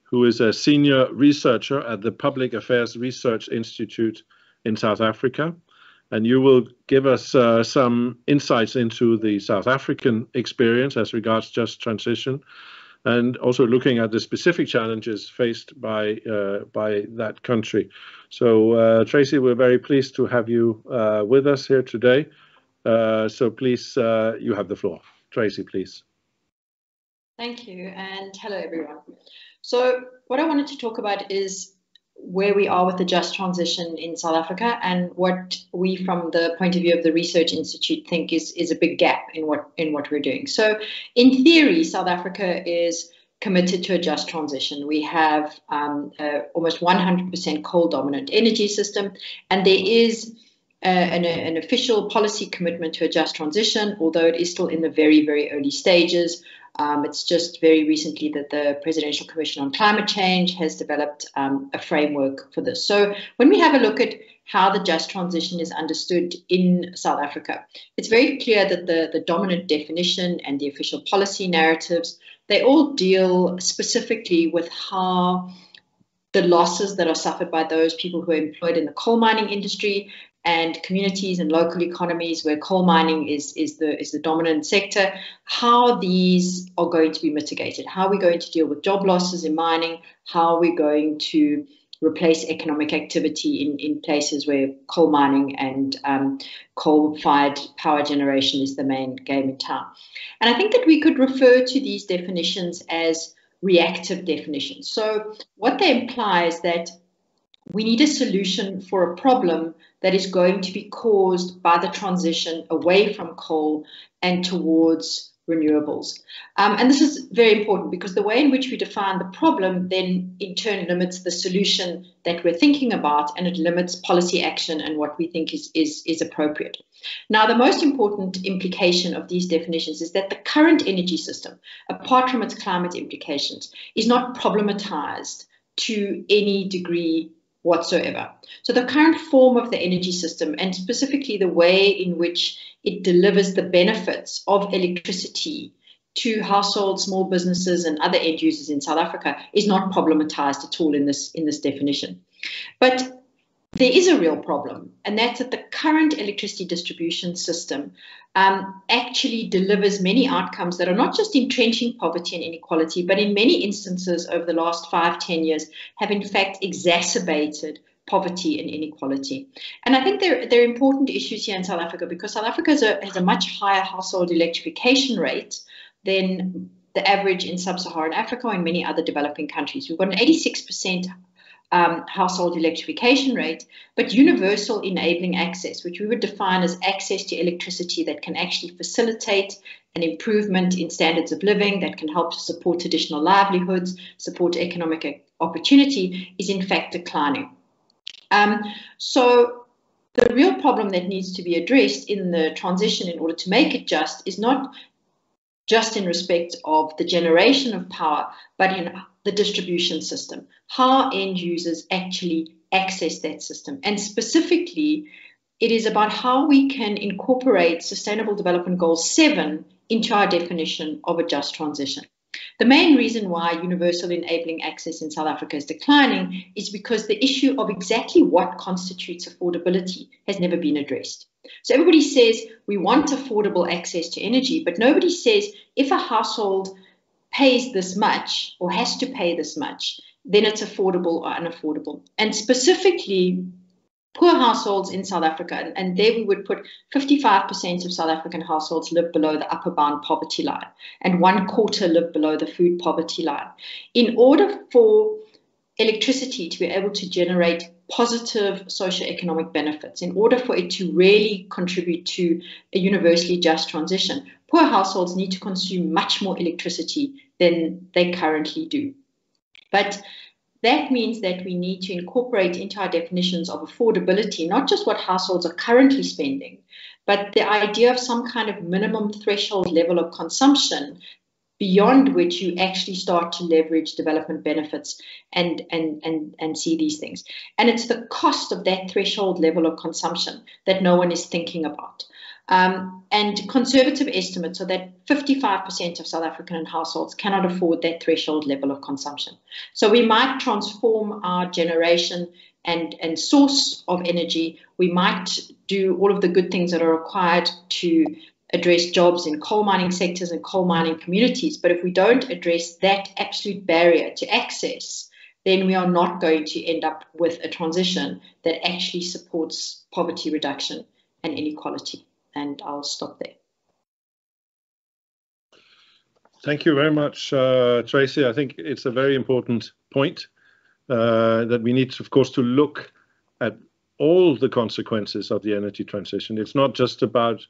who is a senior researcher at the Public Affairs Research Institute in South Africa. And you will give us some insights into the South African experience as regards just transition, and also looking at the specific challenges faced by that country. So Tracy, we're very pleased to have you with us here today. So please, you have the floor. Tracy, please. Thank you, and hello everyone. So what I wanted to talk about is where we are with the just transition in South Africa, and what we, from the point of view of the Research Institute, think is a big gap in what we're doing. So in theory, South Africa is committed to a just transition. We have almost 100% coal-dominant energy system, and there is an official policy commitment to a just transition, although it is still in the very, very early stages. It's just very recently that the Presidential Commission on Climate Change has developed a framework for this. So when we have a look at how the just transition is understood in South Africa, it's very clear that the dominant definition and the official policy narratives they all deal specifically with how the losses that are suffered by those people who are employed in the coal mining industry and communities and local economies where coal mining is the dominant sector, how these are going to be mitigated, how we're going to deal with job losses in mining, how we're going to replace economic activity in places where coal mining and coal-fired power generation is the main game in town. And I think that we could refer to these definitions as reactive definitions. So what they imply is that we need a solution for a problem that is going to be caused by the transition away from coal and towards renewables. And this is very important because the way in which we define the problem then in turn limits the solution that we're thinking about, and it limits policy action and what we think is appropriate. Now, the most important implication of these definitions is that the current energy system, apart from its climate implications, is not problematized to any degree whatsoever. So the current form of the energy system, and specifically the way in which it delivers the benefits of electricity to households, small businesses, and other end users in South Africa, is not problematized at all in this definition. But there is a real problem, and that's that the current electricity distribution system actually delivers many outcomes that are not just entrenching poverty and inequality, but in many instances over the last 5-10 years have in fact exacerbated poverty and inequality. And I think there are important issues here in South Africa because South Africa has a much higher household electrification rate than the average in sub-Saharan Africa or in many other developing countries. We've got an 86% household electrification rate, but universal enabling access, which we would define as access to electricity that can actually facilitate an improvement in standards of living, that can help to support additional livelihoods, support economic opportunity, is in fact declining. So the real problem that needs to be addressed in the transition in order to make it just is not just in respect of the generation of power, but in the distribution system, how end users actually access that system. And specifically, it is about how we can incorporate Sustainable Development Goal 7 into our definition of a just transition. The main reason why universal enabling access in South Africa is declining is because the issue of exactly what constitutes affordability has never been addressed. So everybody says we want affordable access to energy, but nobody says if a household pays this much or has to pay this much, then it's affordable or unaffordable. And specifically, poor households in South Africa, and there we would put 55% of South African households live below the upper bound poverty line, and 1/4 live below the food poverty line. In order for electricity to be able to generate positive socioeconomic benefits, in order for it to really contribute to a universally just transition, poor households need to consume much more electricity than they currently do. But that means that we need to incorporate into our definitions of affordability, not just what households are currently spending, but the idea of some kind of minimum threshold level of consumption beyond which you actually start to leverage development benefits and see these things. And it's the cost of that threshold level of consumption that no one is thinking about. And conservative estimates are that 55% of South African households cannot afford that threshold level of consumption. So we might transform our generation and source of energy. We might do all of the good things that are required to address jobs in coal mining sectors and coal mining communities. But if we don't address that absolute barrier to access, then we are not going to end up with a transition that actually supports poverty reduction and inequality. And I'll stop there. Thank you very much, Tracy. I think it's a very important point that we need, of course, to look at all the consequences of the energy transition. It's not just about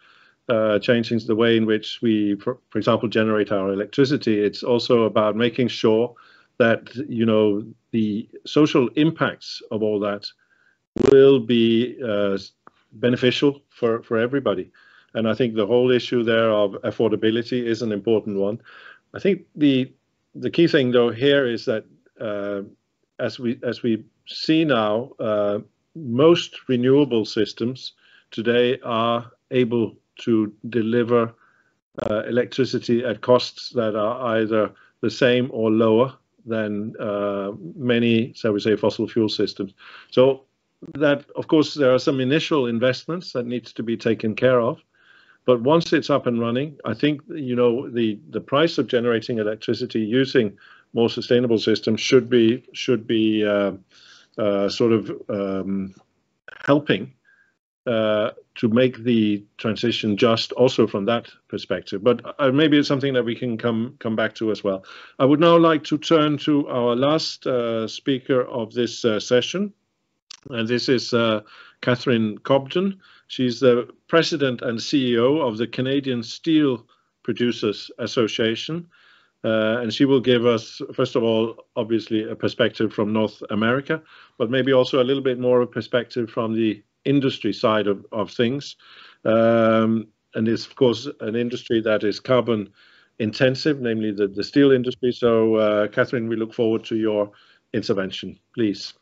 changing the way in which we, for example, generate our electricity. It's also about making sure that, you know, the social impacts of all that will be beneficial for everybody. And I think the whole issue there of affordability is an important one. I think the key thing though here is that as we see now, most renewable systems today are able to deliver electricity at costs that are either the same or lower than many, shall we say, fossil fuel systems. So that, of course, there are some initial investments that needs to be taken care of. But once it's up and running, I think, you know, the price of generating electricity using more sustainable systems should be sort of helping to make the transition just also from that perspective. But maybe it's something that we can come back to as well. I would now like to turn to our last speaker of this session, and this is Catherine Cobton. She's the president and CEO of the Canadian Steel Producers Association. And she will give us, first of all, obviously a perspective from North America, but maybe also a little bit more of a perspective from the industry side of things. And it's, of course, an industry that is carbon intensive, namely the steel industry. So, Catherine, we look forward to your intervention, please.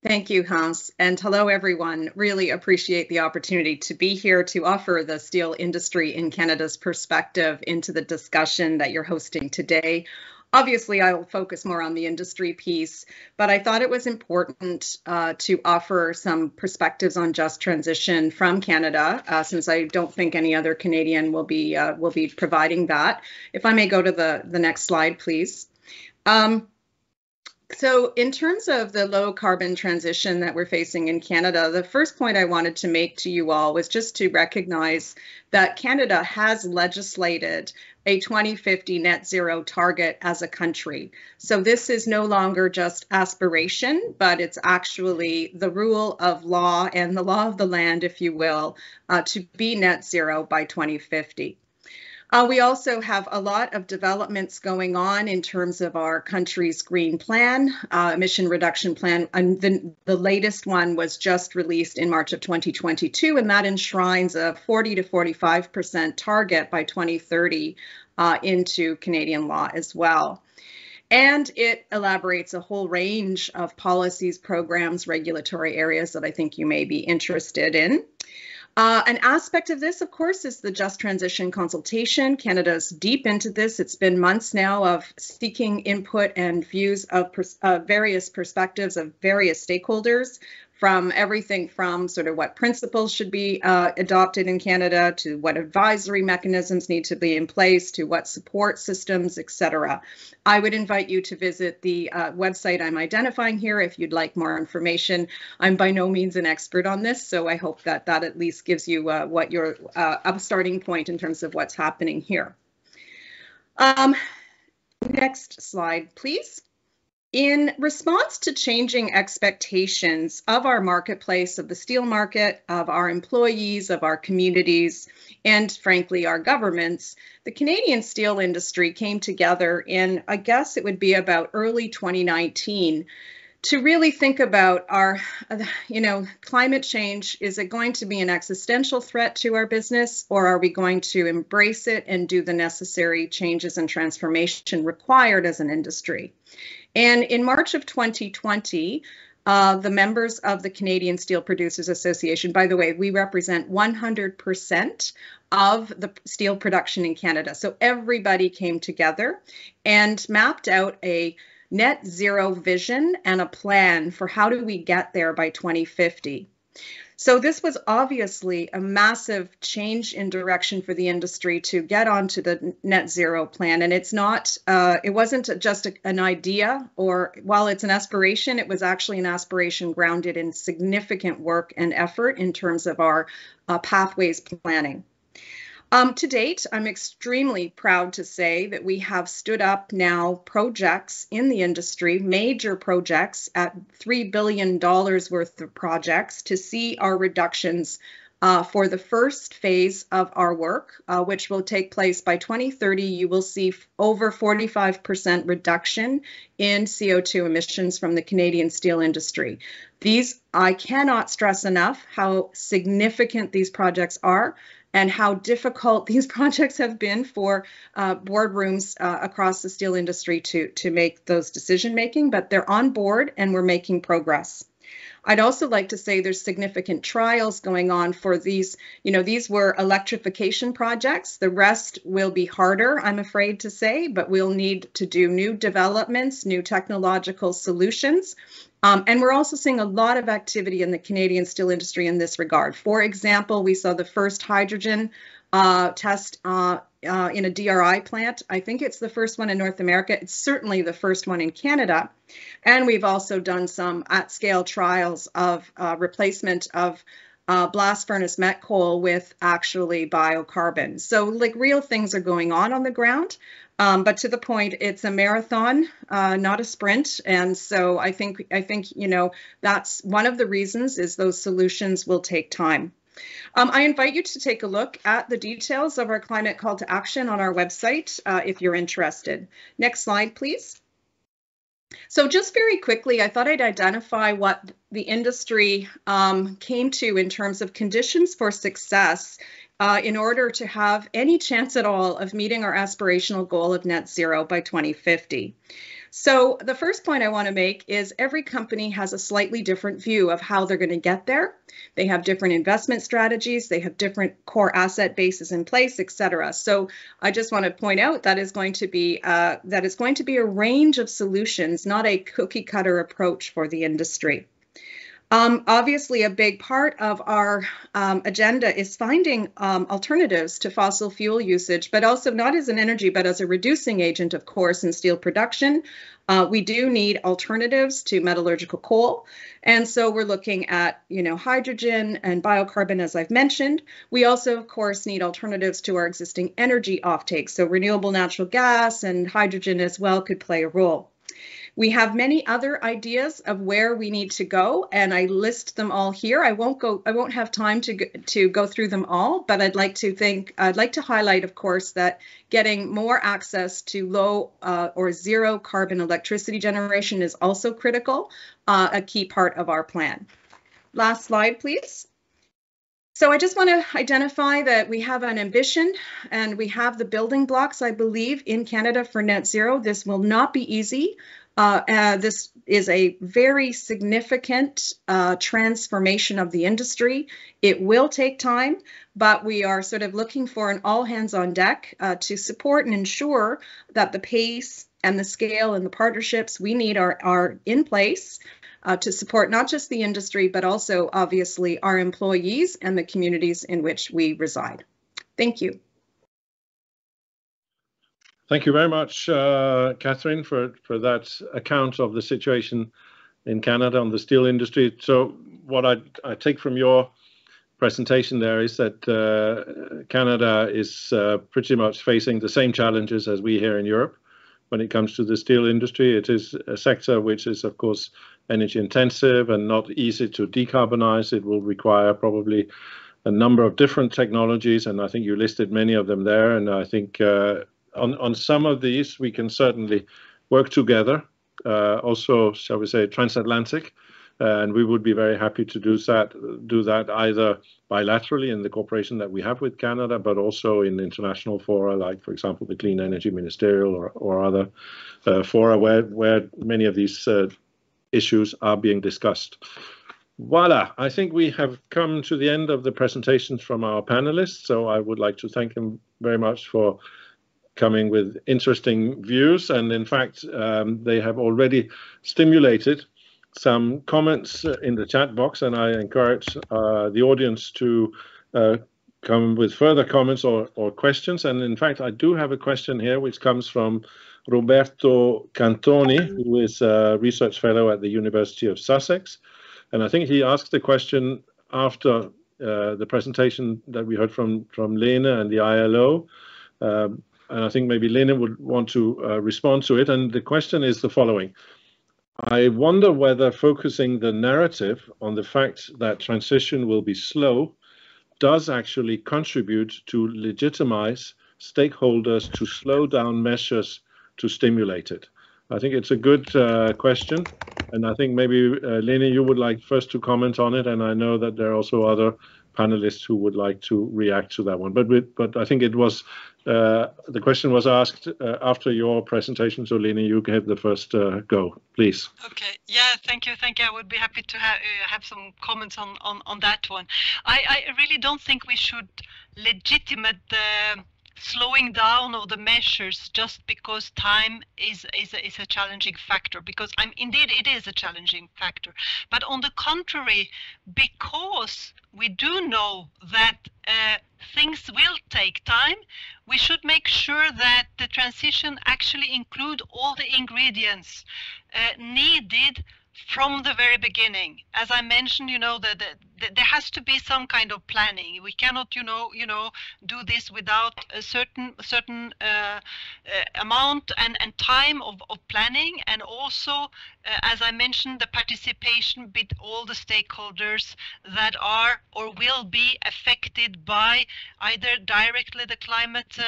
Thank you, Hans, and hello, everyone. Really appreciate the opportunity to be here to offer the steel industry in Canada's perspective into the discussion that you're hosting today. Obviously, I will focus more on the industry piece, but I thought it was important to offer some perspectives on just transition from Canada, since I don't think any other Canadian will be providing that. If I may go to the next slide, please. So in terms of the low carbon transition that we're facing in Canada, the first point I wanted to make to you all was just to recognize that Canada has legislated a 2050 net zero target as a country. So this is no longer just aspiration, but it's actually the rule of law and the law of the land, if you will, to be net zero by 2050. We also have a lot of developments going on in terms of our country's green plan, emission reduction plan. And the latest one was just released in March of 2022, and that enshrines a 40 to 45% target by 2030 into Canadian law as well. And it elaborates a whole range of policies, programs, regulatory areas that I think you may be interested in. An aspect of this, of course, is the Just Transition Consultation. Canada's deep into this. It's been months now of seeking input and views of various perspectives of various stakeholders, from everything from sort of what principles should be adopted in Canada to what advisory mechanisms need to be in place to what support systems, etc. I would invite you to visit the website I'm identifying here if you'd like more information. I'm by no means an expert on this, so I hope that that at least gives you what your a starting point in terms of what's happening here. Next slide, please. In response to changing expectations of our marketplace, of the steel market, of our employees, of our communities, and frankly, our governments, the Canadian steel industry came together in, I guess it would be about early 2019, to really think about our, climate change. Is it going to be an existential threat to our business, or are we going to embrace it and do the necessary changes and transformation required as an industry? And in March of 2020, the members of the Canadian Steel Producers Association, by the way, we represent 100% of the steel production in Canada. So everybody came together and mapped out a net zero vision and a plan for how do we get there by 2050. So this was obviously a massive change in direction for the industry to get onto the net zero plan. And it's not, it wasn't just an idea, or while it's an aspiration, it was actually an aspiration grounded in significant work and effort in terms of our pathways planning. To date, I'm extremely proud to say that we have stood up now projects in the industry, major projects at $3 billion worth of projects to see our reductions for the first phase of our work, which will take place by 2030. You will see over 45% reduction in CO2 emissions from the Canadian steel industry. These, I cannot stress enough how significant these projects are, and how difficult these projects have been for boardrooms across the steel industry to make those decision making, but they're on board and we're making progress. I'd also like to say there's significant trials going on for these. These were electrification projects. The rest will be harder, I'm afraid to say, but we'll need to do new developments, new technological solutions. And we're also seeing a lot of activity in the Canadian steel industry in this regard. For example, we saw the first hydrogen test in a DRI plant. I think it's the first one in North America. It's certainly the first one in Canada. And we've also done some at-scale trials of replacement of blast furnace met coal with actually biocarbon. So like real things are going on the ground. But to the point, it's a marathon, not a sprint. And so I think that's one of the reasons is those solutions will take time. I invite you to take a look at the details of our climate call to action on our website if you're interested. Next slide, please. So just very quickly, I thought I'd identify what the industry came to in terms of conditions for success in order to have any chance at all of meeting our aspirational goal of net zero by 2050. So the first point I want to make is every company has a slightly different view of how they're going to get there. They have different investment strategies, they have different core asset bases in place, etc. So I just want to point out that is going to be a range of solutions, not a cookie cutter approach for the industry. Obviously, a big part of our agenda is finding alternatives to fossil fuel usage, but also not as an energy, but as a reducing agent, of course, in steel production. We do need alternatives to metallurgical coal. And so we're looking at, hydrogen and biocarbon, as I've mentioned. We also, of course, need alternatives to our existing energy offtake. So renewable natural gas and hydrogen as well could play a role. We have many other ideas of where we need to go, and I list them all here. I won't have time to go through them all, but I'd like to highlight, of course, that getting more access to low or zero carbon electricity generation is also critical, a key part of our plan. Last slide, please. So I just want to identify that we have an ambition and we have the building blocks, I believe, in Canada for net zero. This will not be easy. This is a very significant transformation of the industry. It will take time, but we are sort of looking for an all hands on deck to support and ensure that the pace and the scale and the partnerships we need are in place to support not just the industry, but also obviously our employees and the communities in which we reside. Thank you. Thank you very much, Catherine, for that account of the situation in Canada on the steel industry. So what I take from your presentation there is that Canada is pretty much facing the same challenges as we here in Europe when it comes to the steel industry. It is a sector which is, of course, energy intensive and not easy to decarbonize. It will require probably a number of different technologies, and I think you listed many of them there. And I think on some of these, we can certainly work together, also, shall we say, transatlantic, and we would be very happy to do that either bilaterally in the cooperation that we have with Canada, but also in international fora, like, for example, the Clean Energy Ministerial or other fora where many of these issues are being discussed. Voila, I think we have come to the end of the presentations from our panelists, so I would like to thank them very much for coming with interesting views, and in fact they have already stimulated some comments in the chat box, and I encourage the audience to come with further comments or questions. And in fact, I do have a question here which comes from Roberto Cantoni, who is a research fellow at the University of Sussex, and I think he asked the question after the presentation that we heard from Lena and the ILO. And I think maybe Lena would want to respond to it. And the question is the following. I wonder whether focusing the narrative on the fact that transition will be slow does actually contribute to legitimize stakeholders to slow down measures to stimulate it. I think it's a good question, and I think maybe Lena, you would like first to comment on it, and I know that there are also other panelists who would like to react to that one. But I think it was the question was asked after your presentation, so Lena, you have the first go, please. Okay. Yeah. Thank you. I would be happy to have some comments on that one. I really don't think we should legitimate the slowing down of the measures just because time is a challenging factor, because indeed it is a challenging factor, but on the contrary, because we do know that things will take time, we should make sure that the transition actually include all the ingredients needed from the very beginning. As I mentioned, there has to be some kind of planning. We cannot, do this without a certain amount and time of planning, and also, as I mentioned, the participation with all the stakeholders that are or will be affected by either directly the climate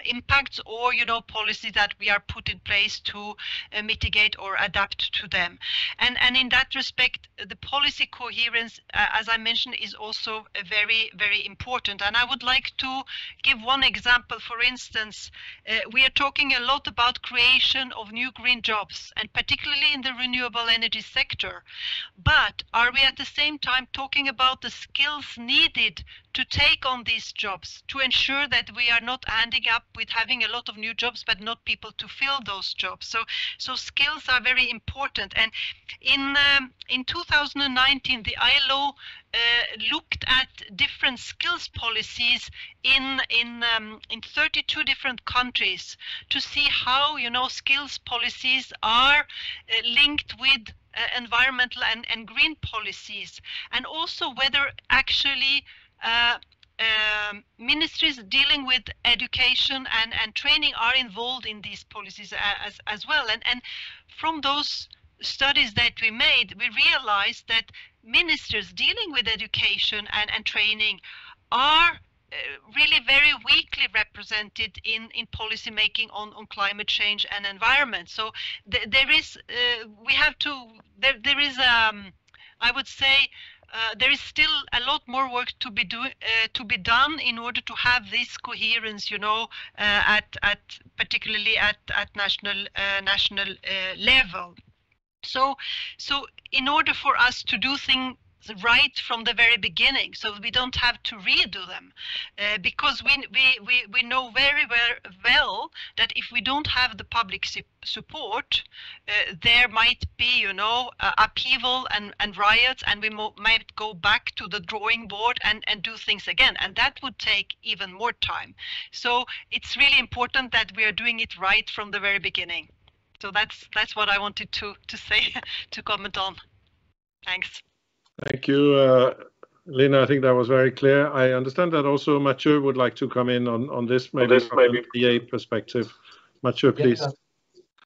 impacts or, policy that we are put in place to mitigate or adapt to them. And in that respect, the policy coherence, as I mentioned, is also very, very important. And I would like to give one example. For instance, we are talking a lot about creation of new green jobs, and particularly in the renewable energy sector. But are we at the same time talking about the skills needed to take on these jobs, to ensure that we are not ending up with having a lot of new jobs but not people to fill those jobs? So skills are very important. And in 2019, the ILO looked at different skills policies in 32 different countries to see how skills policies are linked with environmental and green policies, and also whether actually ministries dealing with education and training are involved in these policies as well. And from those studies that we made, we realized that ministers dealing with education and training are really very weakly represented in policy making on climate change and environment. So there is I would say there is still a lot more work to be done in order to have this coherence, particularly at national level. So in order for us to do things right from the very beginning, so we don't have to redo them, because we know very well that if we don't have the public support, there might be upheaval and riots, and we might go back to the drawing board and do things again, and that would take even more time. So it's really important that we are doing it right from the very beginning. So that's what I wanted to say, to comment on. Thanks. Thank you, Lena. I think that was very clear. I understand that also Mathieu would like to come in on this, maybe from the PA perspective. Mathieu, please. Yeah.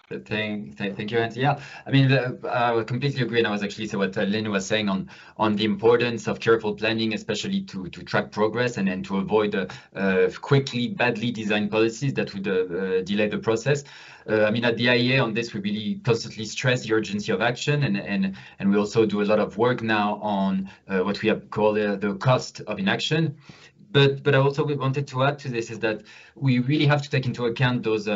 Thank you, Antti. Yeah, I mean, I completely agree. And I was actually what Lena was saying on the importance of careful planning, especially to track progress and to avoid quickly, badly designed policies that would delay the process. I mean, at the IEA on this, we really constantly stress the urgency of action, and we also do a lot of work now on what we have called the cost of inaction. But I also wanted to add to this is that we really have to take into account those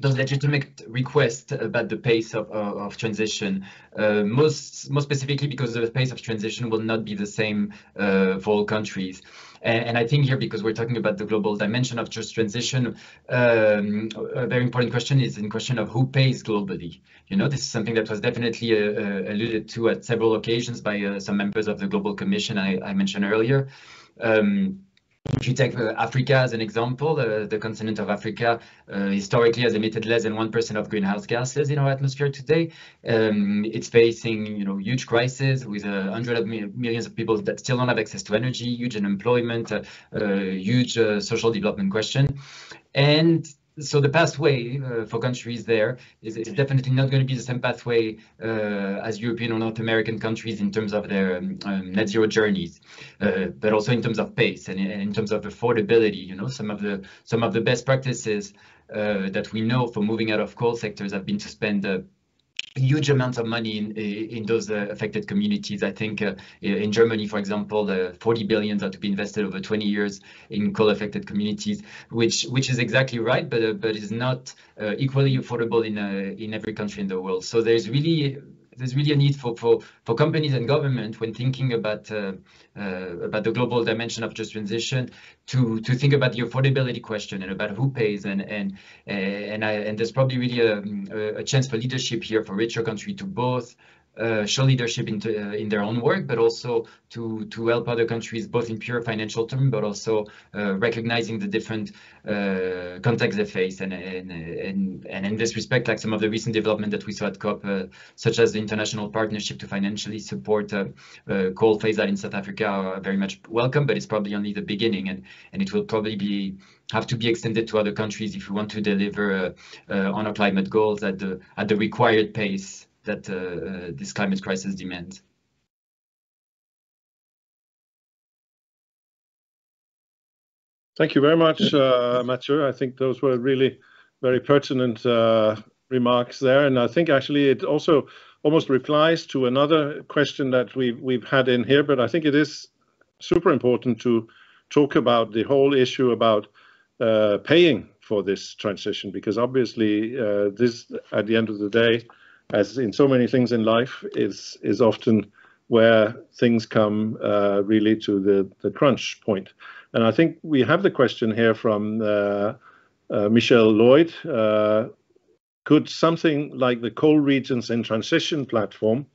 legitimate requests about the pace of transition, most specifically because the pace of transition will not be the same for all countries. And I think here, because we're talking about the global dimension of just transition, a very important question is in question of who pays globally. This is something that was definitely alluded to at several occasions by some members of the Global Commission I mentioned earlier. If you take Africa as an example, the continent of Africa historically has emitted less than 1% of greenhouse gases in our atmosphere today. It's facing huge crises with hundreds of millions of people that still don't have access to energy, huge unemployment, huge social development question. And so the pathway for countries there is definitely not going to be the same pathway as European or North American countries in terms of their net zero journeys, but also in terms of pace and in terms of affordability. Some of the best practices that we know for moving out of coal sectors have been to spend huge amounts of money in those affected communities. I think in Germany, for example, 40 billion are to be invested over 20 years in coal-affected communities, which is exactly right, but is not equally affordable in every country in the world. So there's really a need for companies and government, when thinking about the global dimension of just transition, to think about the affordability question and about who pays, and there's probably really a chance for leadership here for richer countries to both show leadership in their own work, but also to help other countries, both in pure financial terms, but also recognizing the different contexts they face. And in this respect, like some of the recent development that we saw at COP, such as the international partnership to financially support coal phase out in South Africa, are very much welcome, but it's probably only the beginning, and it will probably have to be extended to other countries if we want to deliver on our climate goals at the required pace that this climate crisis demands. Thank you very much, Mathieu. I think those were really very pertinent remarks there, and I think actually it also almost replies to another question that we've had in here, but I think it is super important to talk about the whole issue about paying for this transition, because obviously this, at the end of the day, as in so many things in life, is often where things come really to the crunch point. And I think we have the question here from Michelle Lloyd. Could something like the Coal Regions in Transition platform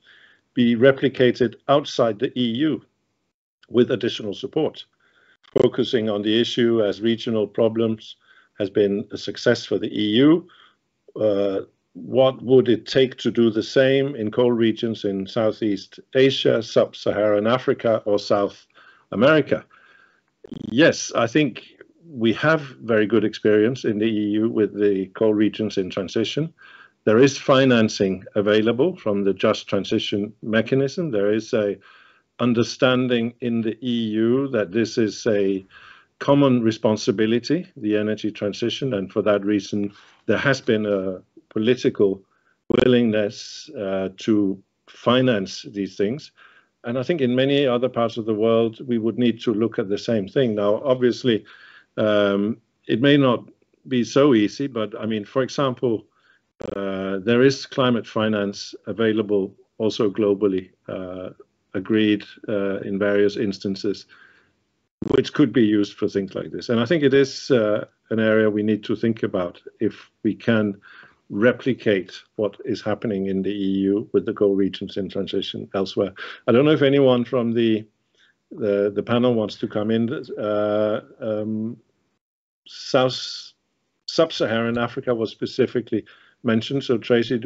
be replicated outside the EU with additional support, focusing on the issue as regional problems has been a success for the EU? What would it take to do the same in coal regions in Southeast Asia, Sub-Saharan Africa, or South America? Yes, I think we have very good experience in the EU with the coal regions in transition. There is financing available from the Just Transition mechanism. There is a understanding in the EU that this is a common responsibility, the energy transition, and for that reason, there has been a political willingness to finance these things. And I think in many other parts of the world, we would need to look at the same thing. Now, obviously, it may not be so easy, but I mean, for example, there is climate finance available also globally, agreed in various instances, which could be used for things like this. And I think it is an area we need to think about if we can replicate what is happening in the EU with the coal regions in transition elsewhere. I don't know if anyone from the panel wants to come in. Sub-Saharan Africa was specifically mentioned. So Tracy,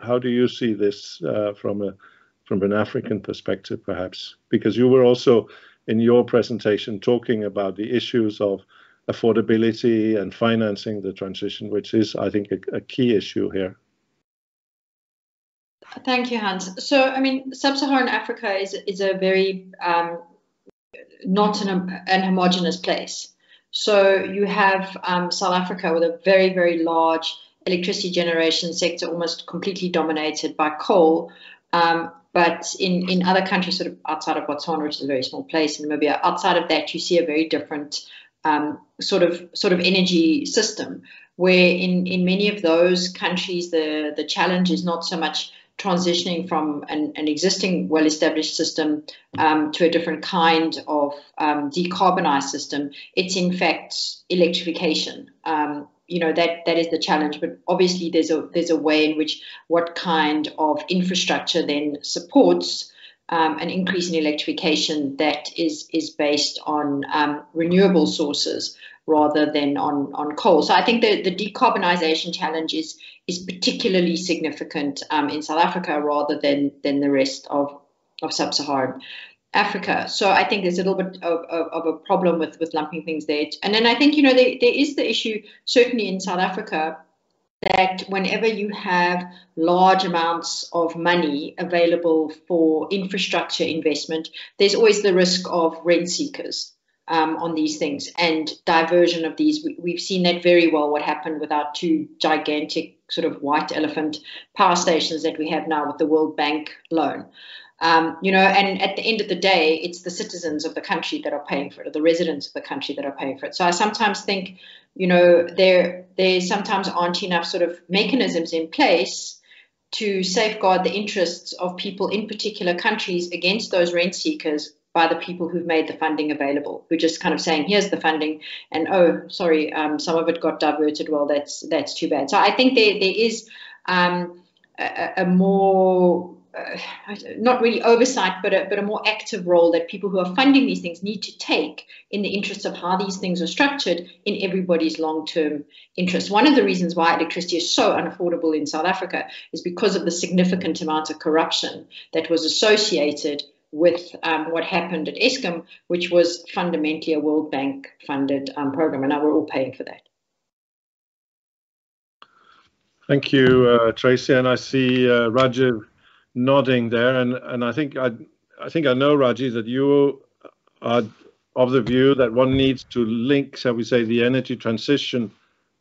how do you see this from an African perspective, perhaps? Because you were also in your presentation talking about the issues of affordability and financing the transition, which is, I think, a key issue here. Thank you, Hans. So, I mean, Sub-Saharan Africa is a very not an homogeneous place. So you have South Africa with a very, very large electricity generation sector, almost completely dominated by coal. But in other countries, sort of outside of Botswana, which is a very small place, in Namibia, outside of that, you see a very different sort of energy system, where in many of those countries, the challenge is not so much transitioning from an existing well-established system to a different kind of decarbonized system. It's in fact electrification. That is the challenge. But obviously, there's a way in which what kind of infrastructure then supports an increase in electrification that is based on renewable sources rather than on coal. So I think the decarbonization challenge is particularly significant in South Africa rather than the rest of Sub-Saharan Africa. So I think there's a little bit of a problem with lumping things there. And then I think, there is the issue, certainly in South Africa, that whenever you have large amounts of money available for infrastructure investment, there's always the risk of rent seekers. on these things and diversion of these. We've seen that very well, what happened with our two gigantic sort of white elephant power stations that we have now with the World Bank loan. You know, and at the end of the day, it's the citizens of the country that are paying for it, or the residents of the country that are paying for it. So I sometimes think, you know, there sometimes aren't enough sort of mechanisms in place to safeguard the interests of people in particular countries against those rent seekers by the people who've made the funding available, who just kind of saying, here's the funding, and oh, sorry, some of it got diverted. Well, that's too bad. So I think there is a more not really oversight, but a more active role that people who are funding these things need to take in the interests of how these things are structured in everybody's long-term interest. One of the reasons why electricity is so unaffordable in South Africa is because of the significant amount of corruption that was associated with what happened at Eskom, which was fundamentally a World Bank funded program, and now we're all paying for that. Thank you, Tracy, and I see Rajiv nodding there, and I think I know, Rajiv, that you are of the view that one needs to link, shall we say, the energy transition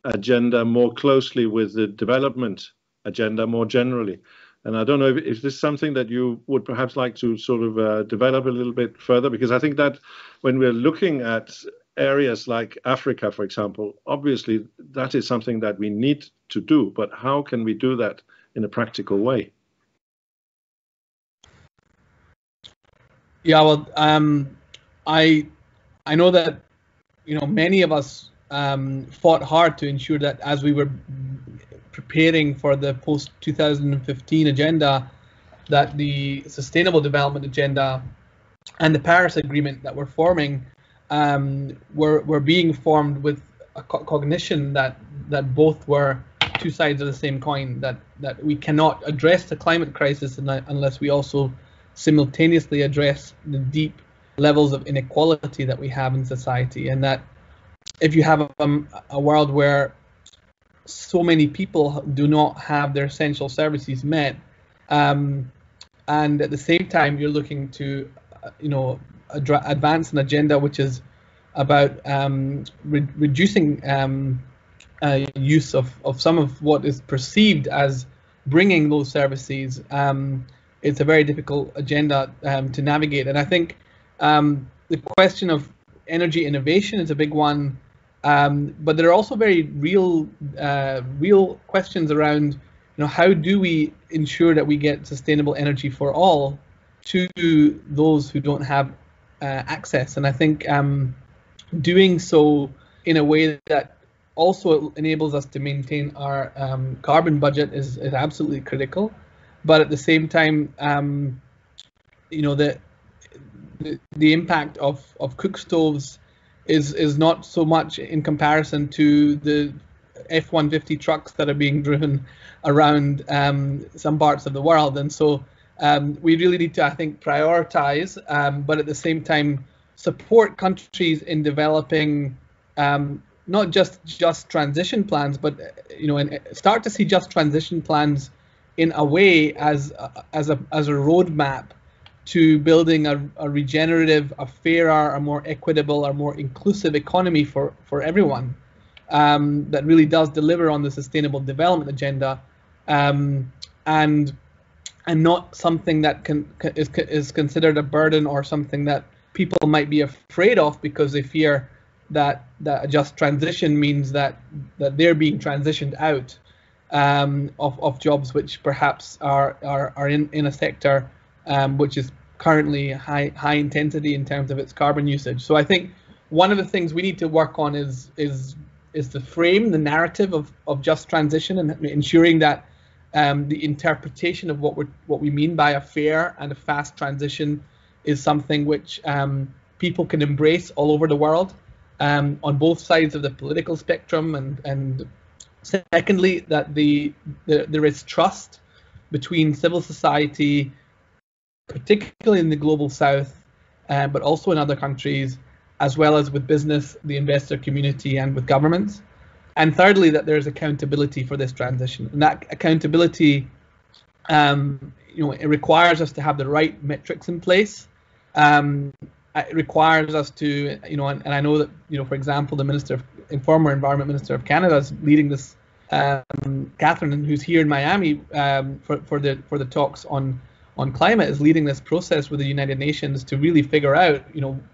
agenda more closely with the development agenda more generally. And I don't know if this is something that you would perhaps like to sort of develop a little bit further, because I think that when we're looking at areas like Africa, for example, obviously that is something that we need to do, but how can we do that in a practical way? Yeah, well, I know that, you know, many of us fought hard to ensure that as we were preparing for the post-2015 agenda, that the Sustainable Development Agenda and the Paris Agreement that we're forming were being formed with a cognition that both were two sides of the same coin, that we cannot address the climate crisis unless we also simultaneously address the deep levels of inequality that we have in society, and that if you have a world where so many people do not have their essential services met, and at the same time you're looking to, you know, advance an agenda which is about reducing use of some of what is perceived as bringing those services, it's a very difficult agenda to navigate. And I think the question of energy innovation is a big one, but there are also very real questions around, you know, how do we ensure that we get sustainable energy for all to those who don't have access? And I think doing so in a way that also enables us to maintain our carbon budget is absolutely critical. But at the same time, you know, the impact of cook stoves is not so much in comparison to the F-150 trucks that are being driven around some parts of the world. And so we really need to, I think, prioritize, but at the same time support countries in developing not just transition plans, but, you know, and start to see just transition plans in a way as a roadmap to building a regenerative, a fairer, a more equitable, a more inclusive economy for everyone, that really does deliver on the Sustainable Development Agenda, and not something that is considered a burden or something that people might be afraid of because they fear that a just transition means that they're being transitioned out of jobs which perhaps are in a sector which is currently high intensity in terms of its carbon usage. So I think one of the things we need to work on is to frame the narrative of just transition and ensuring that the interpretation of what we mean by a fair and a fast transition is something which people can embrace all over the world, on both sides of the political spectrum, and secondly, that there is trust between civil society, particularly in the global south, but also in other countries, as well as with business, the investor community, and with governments. And thirdly, that there's accountability for this transition. And that accountability, you know, it requires us to have the right metrics in place, it requires us to, and I know that, for example, the former Environment Minister of Canada is leading this, Catherine, who's here in Miami for the talks on climate, is leading this process with the United Nations to really figure out,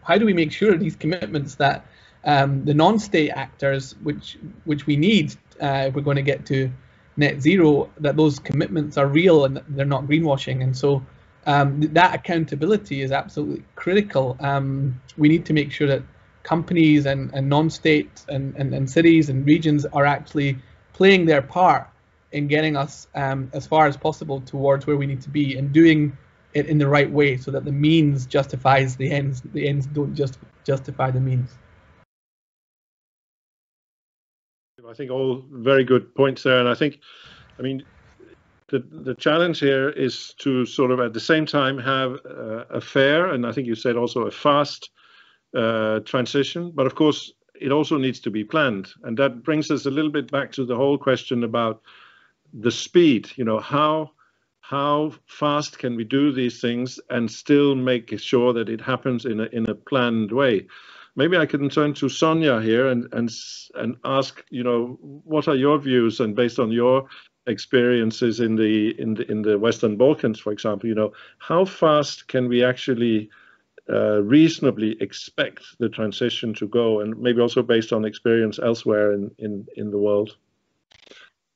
how do we make sure these commitments that the non-state actors, which we need if we're going to get to net zero, that those commitments are real and they're not greenwashing. And so that accountability is absolutely critical. We need to make sure that companies and non-state and cities and regions are actually playing their part in getting us as far as possible towards where we need to be, and doing it in the right way so that the means justifies the ends. The ends don't just justify the means. I think all very good points there. And I mean, the challenge here is to sort of at the same time have a fair, and I think you said also a fast transition, but of course it also needs to be planned. And that brings us a little bit back to the whole question about the speed, how fast can we do these things and still make sure that it happens in a planned way. Maybe I can turn to Sonia here and ask, what are your views, and based on your experiences in the Western Balkans, for example, how fast can we actually reasonably expect the transition to go, and maybe also based on experience elsewhere in the world?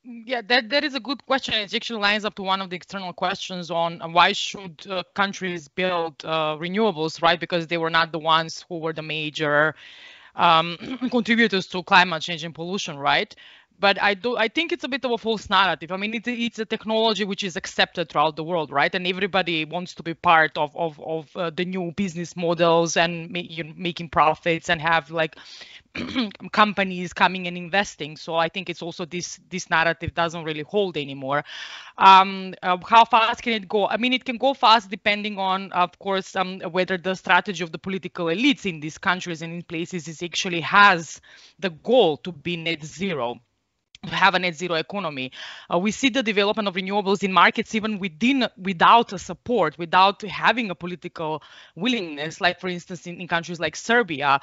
Yeah, that is a good question. It actually lines up to one of the external questions on why should countries build renewables, right? Because they were not the ones who were the major contributors to climate change and pollution, right? But I think it's a bit of a false narrative. I mean, it's a technology which is accepted throughout the world, right? And everybody wants to be part of the new business models and making profits and have like companies coming and investing. So I think it's also this narrative doesn't really hold anymore. How fast can it go? I mean, it can go fast depending on, of course, whether the strategy of the political elites in these countries and in places is actually has the goal to be net zero, have a net zero economy. We see the development of renewables in markets even without a support, without having a political willingness, like for instance in countries like Serbia,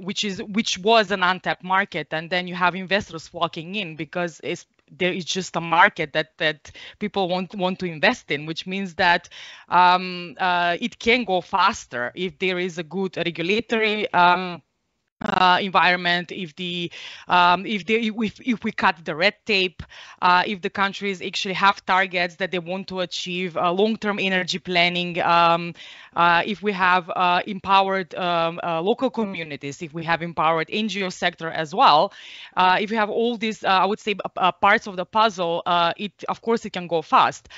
which was an untapped market, and then you have investors flocking in because there is just a market that people want to invest in, which means that it can go faster if there is a good regulatory environment, if we cut the red tape, if the countries actually have targets that they want to achieve, long-term energy planning, if we have empowered local communities, if we have empowered NGO sector as well, if we have all these, I would say, parts of the puzzle, of course it can go fast.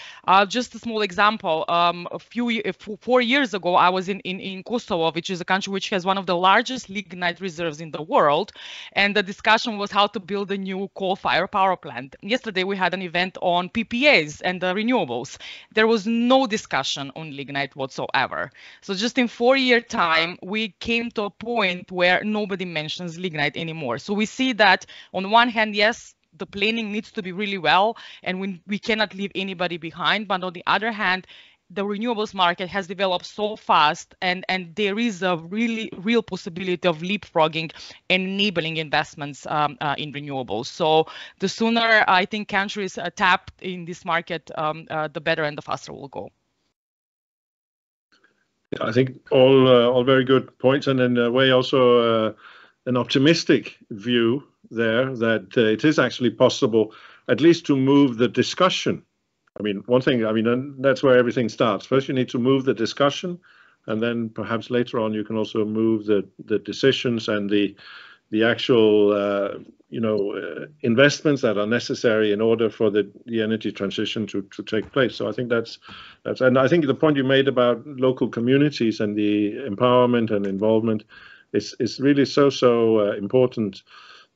Just a small example, 4 years ago, I was in Kosovo, which is a country which has one of the largest lignite reserves in the world, and the discussion was how to build a new coal-fired power plant. Yesterday we had an event on PPAs and the renewables. There was no discussion on lignite whatsoever. So just in 4-year time we came to a point where nobody mentions lignite anymore. So we see that on one hand, yes, the planning needs to be really well and we cannot leave anybody behind, but on the other hand, the renewables market has developed so fast, and there is a real possibility of leapfrogging and enabling investments in renewables. So the sooner I think countries tap in this market, the better and the faster we'll go. Yeah, I think all very good points, and in a way also an optimistic view there that it is actually possible at least to move the discussion. I mean, one thing, and that's where everything starts. First, you need to move the discussion, and then perhaps later on you can also move the decisions and the actual, investments that are necessary in order for the energy transition to take place. So I think that's, and I think the point you made about local communities and the empowerment and involvement is really so important.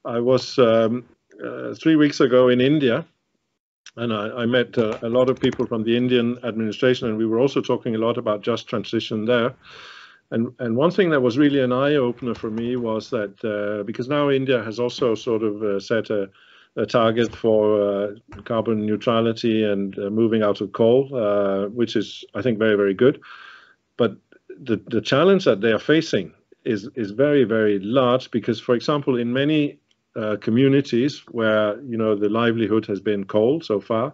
I was 3 weeks ago in India. And I met a lot of people from the Indian administration, and we were also talking a lot about just transition there. And one thing that was really an eye-opener for me was that because now India has also sort of set a target for carbon neutrality and moving out of coal, which is, I think, very, very good. But the challenge that they are facing is very, very large because, for example, in many communities where the livelihood has been coal so far,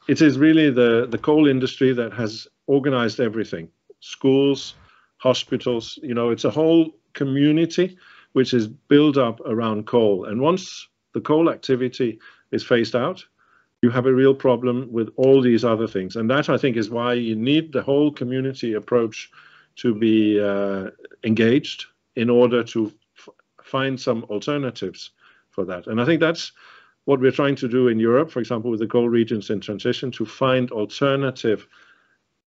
it is really the coal industry that has organized everything. Schools, hospitals, it's a whole community which is built up around coal. And once the coal activity is phased out, you have a real problem with all these other things. And that, I think, is why you need the whole community approach to be engaged in order to find some alternatives for that. And I think that's what we're trying to do in Europe, for example, with the coal regions in transition, to find alternative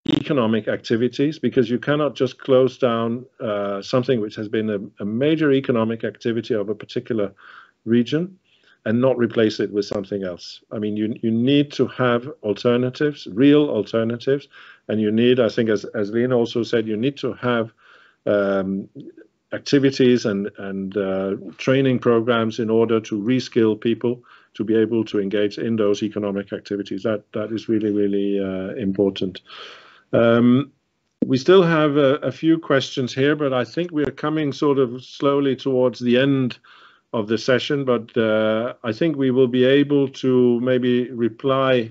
economic activities, because you cannot just close down something which has been a major economic activity of a particular region and not replace it with something else. I mean, you need to have alternatives, real alternatives, and you need, I think, as Lena also said, you need to have activities and training programs in order to reskill people to be able to engage in those economic activities. That is really, really important. We still have a few questions here, but I think we're coming sort of slowly towards the end of the session, but I think we will be able to maybe reply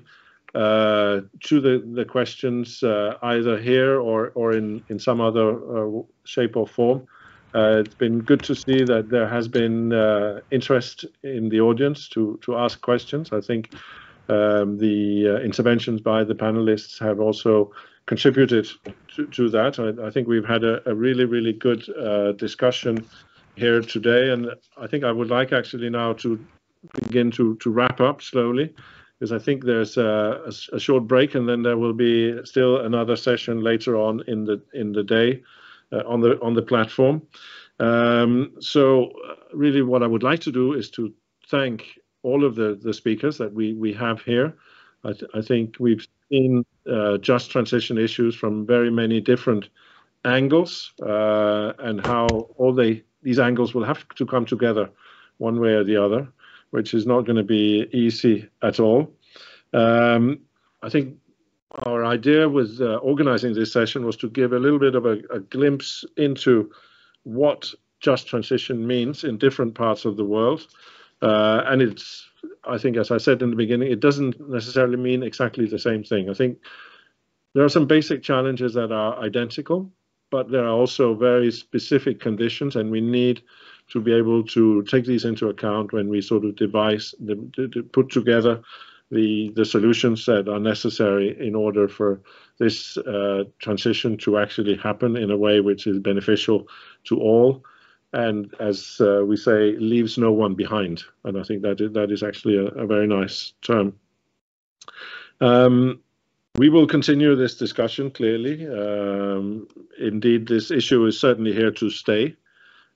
to the questions either here or in some other shape or form. It's been good to see that there has been interest in the audience to ask questions. I think the interventions by the panelists have also contributed to that. I think we've had a really, really good discussion here today, and I think I would like actually now to begin to wrap up slowly, because I think there's a short break, and then there will be still another session later on in the day on the platform. So really what I would like to do is to thank all of the speakers that we have here. I think we've seen just transition issues from very many different angles, and how all these angles will have to come together one way or the other, which is not going to be easy at all. I think our idea with organizing this session was to give a little bit of a glimpse into what just transition means in different parts of the world. And it's, I think, as I said in the beginning, it doesn't necessarily mean exactly the same thing. I think there are some basic challenges that are identical, but there are also very specific conditions, and we need to be able to take these into account when we sort of put together the solutions that are necessary in order for this transition to actually happen in a way which is beneficial to all, and as we say, leaves no one behind. And I think that is actually a very nice term. We will continue this discussion, clearly. Indeed, this issue is certainly here to stay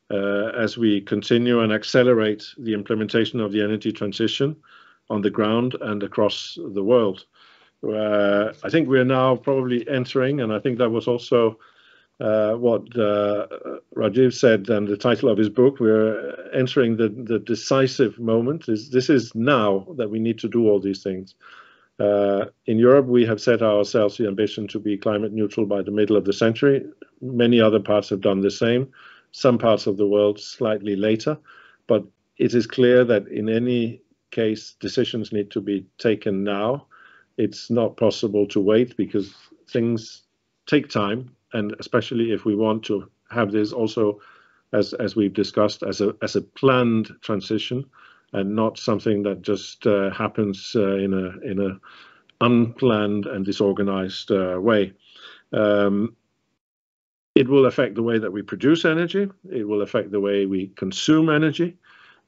as we continue and accelerate the implementation of the energy transition on the ground and across the world. I think we're now probably entering, and I think that was also what Rajiv said, and the title of his book, we're entering the decisive moment. This is now that we need to do all these things. In Europe, we have set ourselves the ambition to be climate neutral by the middle of the century. Many other parts have done the same. Some parts of the world slightly later, but it is clear that in any case, decisions need to be taken now. It's not possible to wait because things take time, and especially if we want to have this also, as we've discussed, as a planned transition, and not something that just happens in a unplanned and disorganized way. It will affect the way that we produce energy. It will affect the way we consume energy.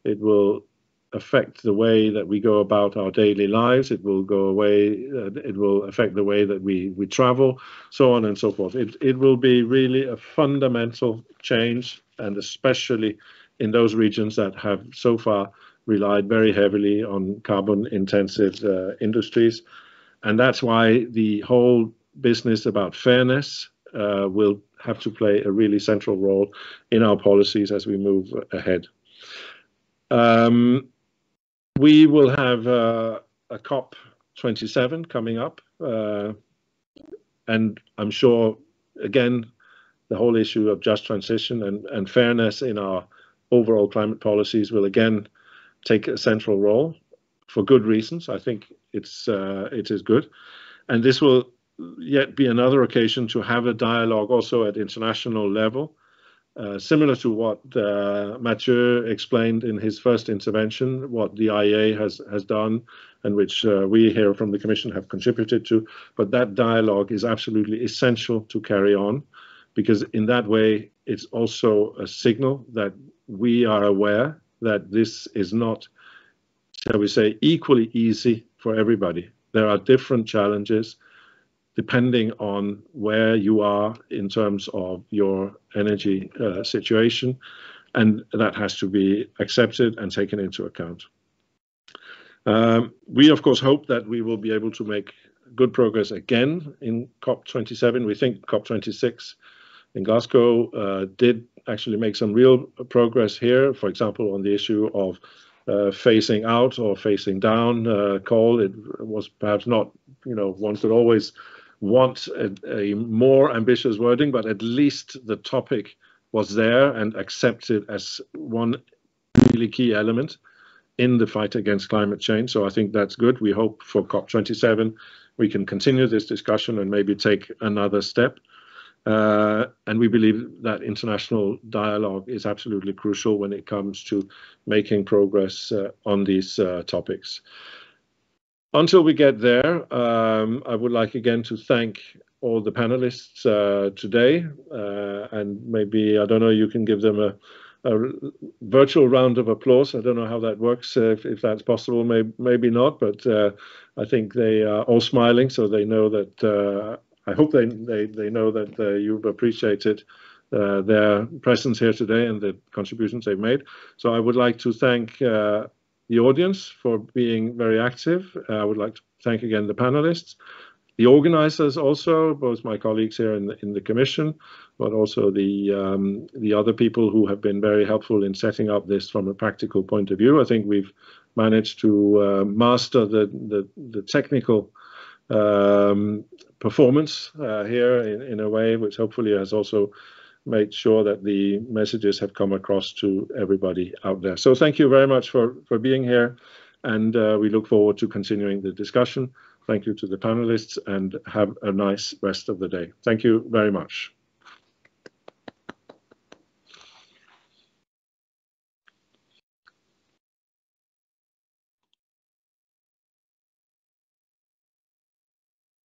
It will affect the way that we go about our daily lives. It will it will affect the way that we travel, so on and so forth. It will be really a fundamental change, and especially in those regions that have so far relied very heavily on carbon-intensive industries. And that's why the whole business about fairness will have to play a really central role in our policies as we move ahead. We will have a COP27 coming up, and I'm sure, again, the whole issue of just transition and fairness in our overall climate policies will again take a central role for good reasons. I think it is good. And this will yet be another occasion to have a dialogue also at international level, similar to what Mathieu explained in his first intervention, what the IEA has done, and which we here from the Commission have contributed to. But that dialogue is absolutely essential to carry on, because in that way, it's also a signal that we are aware that this is not, shall we say, equally easy for everybody. There are different challenges depending on where you are in terms of your energy situation, and that has to be accepted and taken into account. We, of course, hope that we will be able to make good progress again in COP27. We think COP26 in Glasgow did actually make some real progress here, for example, on the issue of phasing out or phasing down coal. It was perhaps not, one could always want a more ambitious wording, but at least the topic was there and accepted as one really key element in the fight against climate change. So I think that's good. We hope for COP27 we can continue this discussion and maybe take another step. And we believe that international dialogue is absolutely crucial when it comes to making progress on these topics. Until we get there, I would like again to thank all the panelists today, and maybe, I don't know, you can give them a virtual round of applause. I don't know how that works, if that's possible, maybe not, but I think they are all smiling, so they know that, I hope they know that you've appreciated their presence here today and the contributions they've made. So I would like to thank the audience for being very active. I would like to thank again the panelists, the organizers also, both my colleagues here in the Commission, but also the other people who have been very helpful in setting up this from a practical point of view. I think we've managed to master the technical performance here in a way which hopefully has also made sure that the messages have come across to everybody out there. So thank you very much for being here, and we look forward to continuing the discussion. Thank you to the panelists, and have a nice rest of the day. Thank you very much.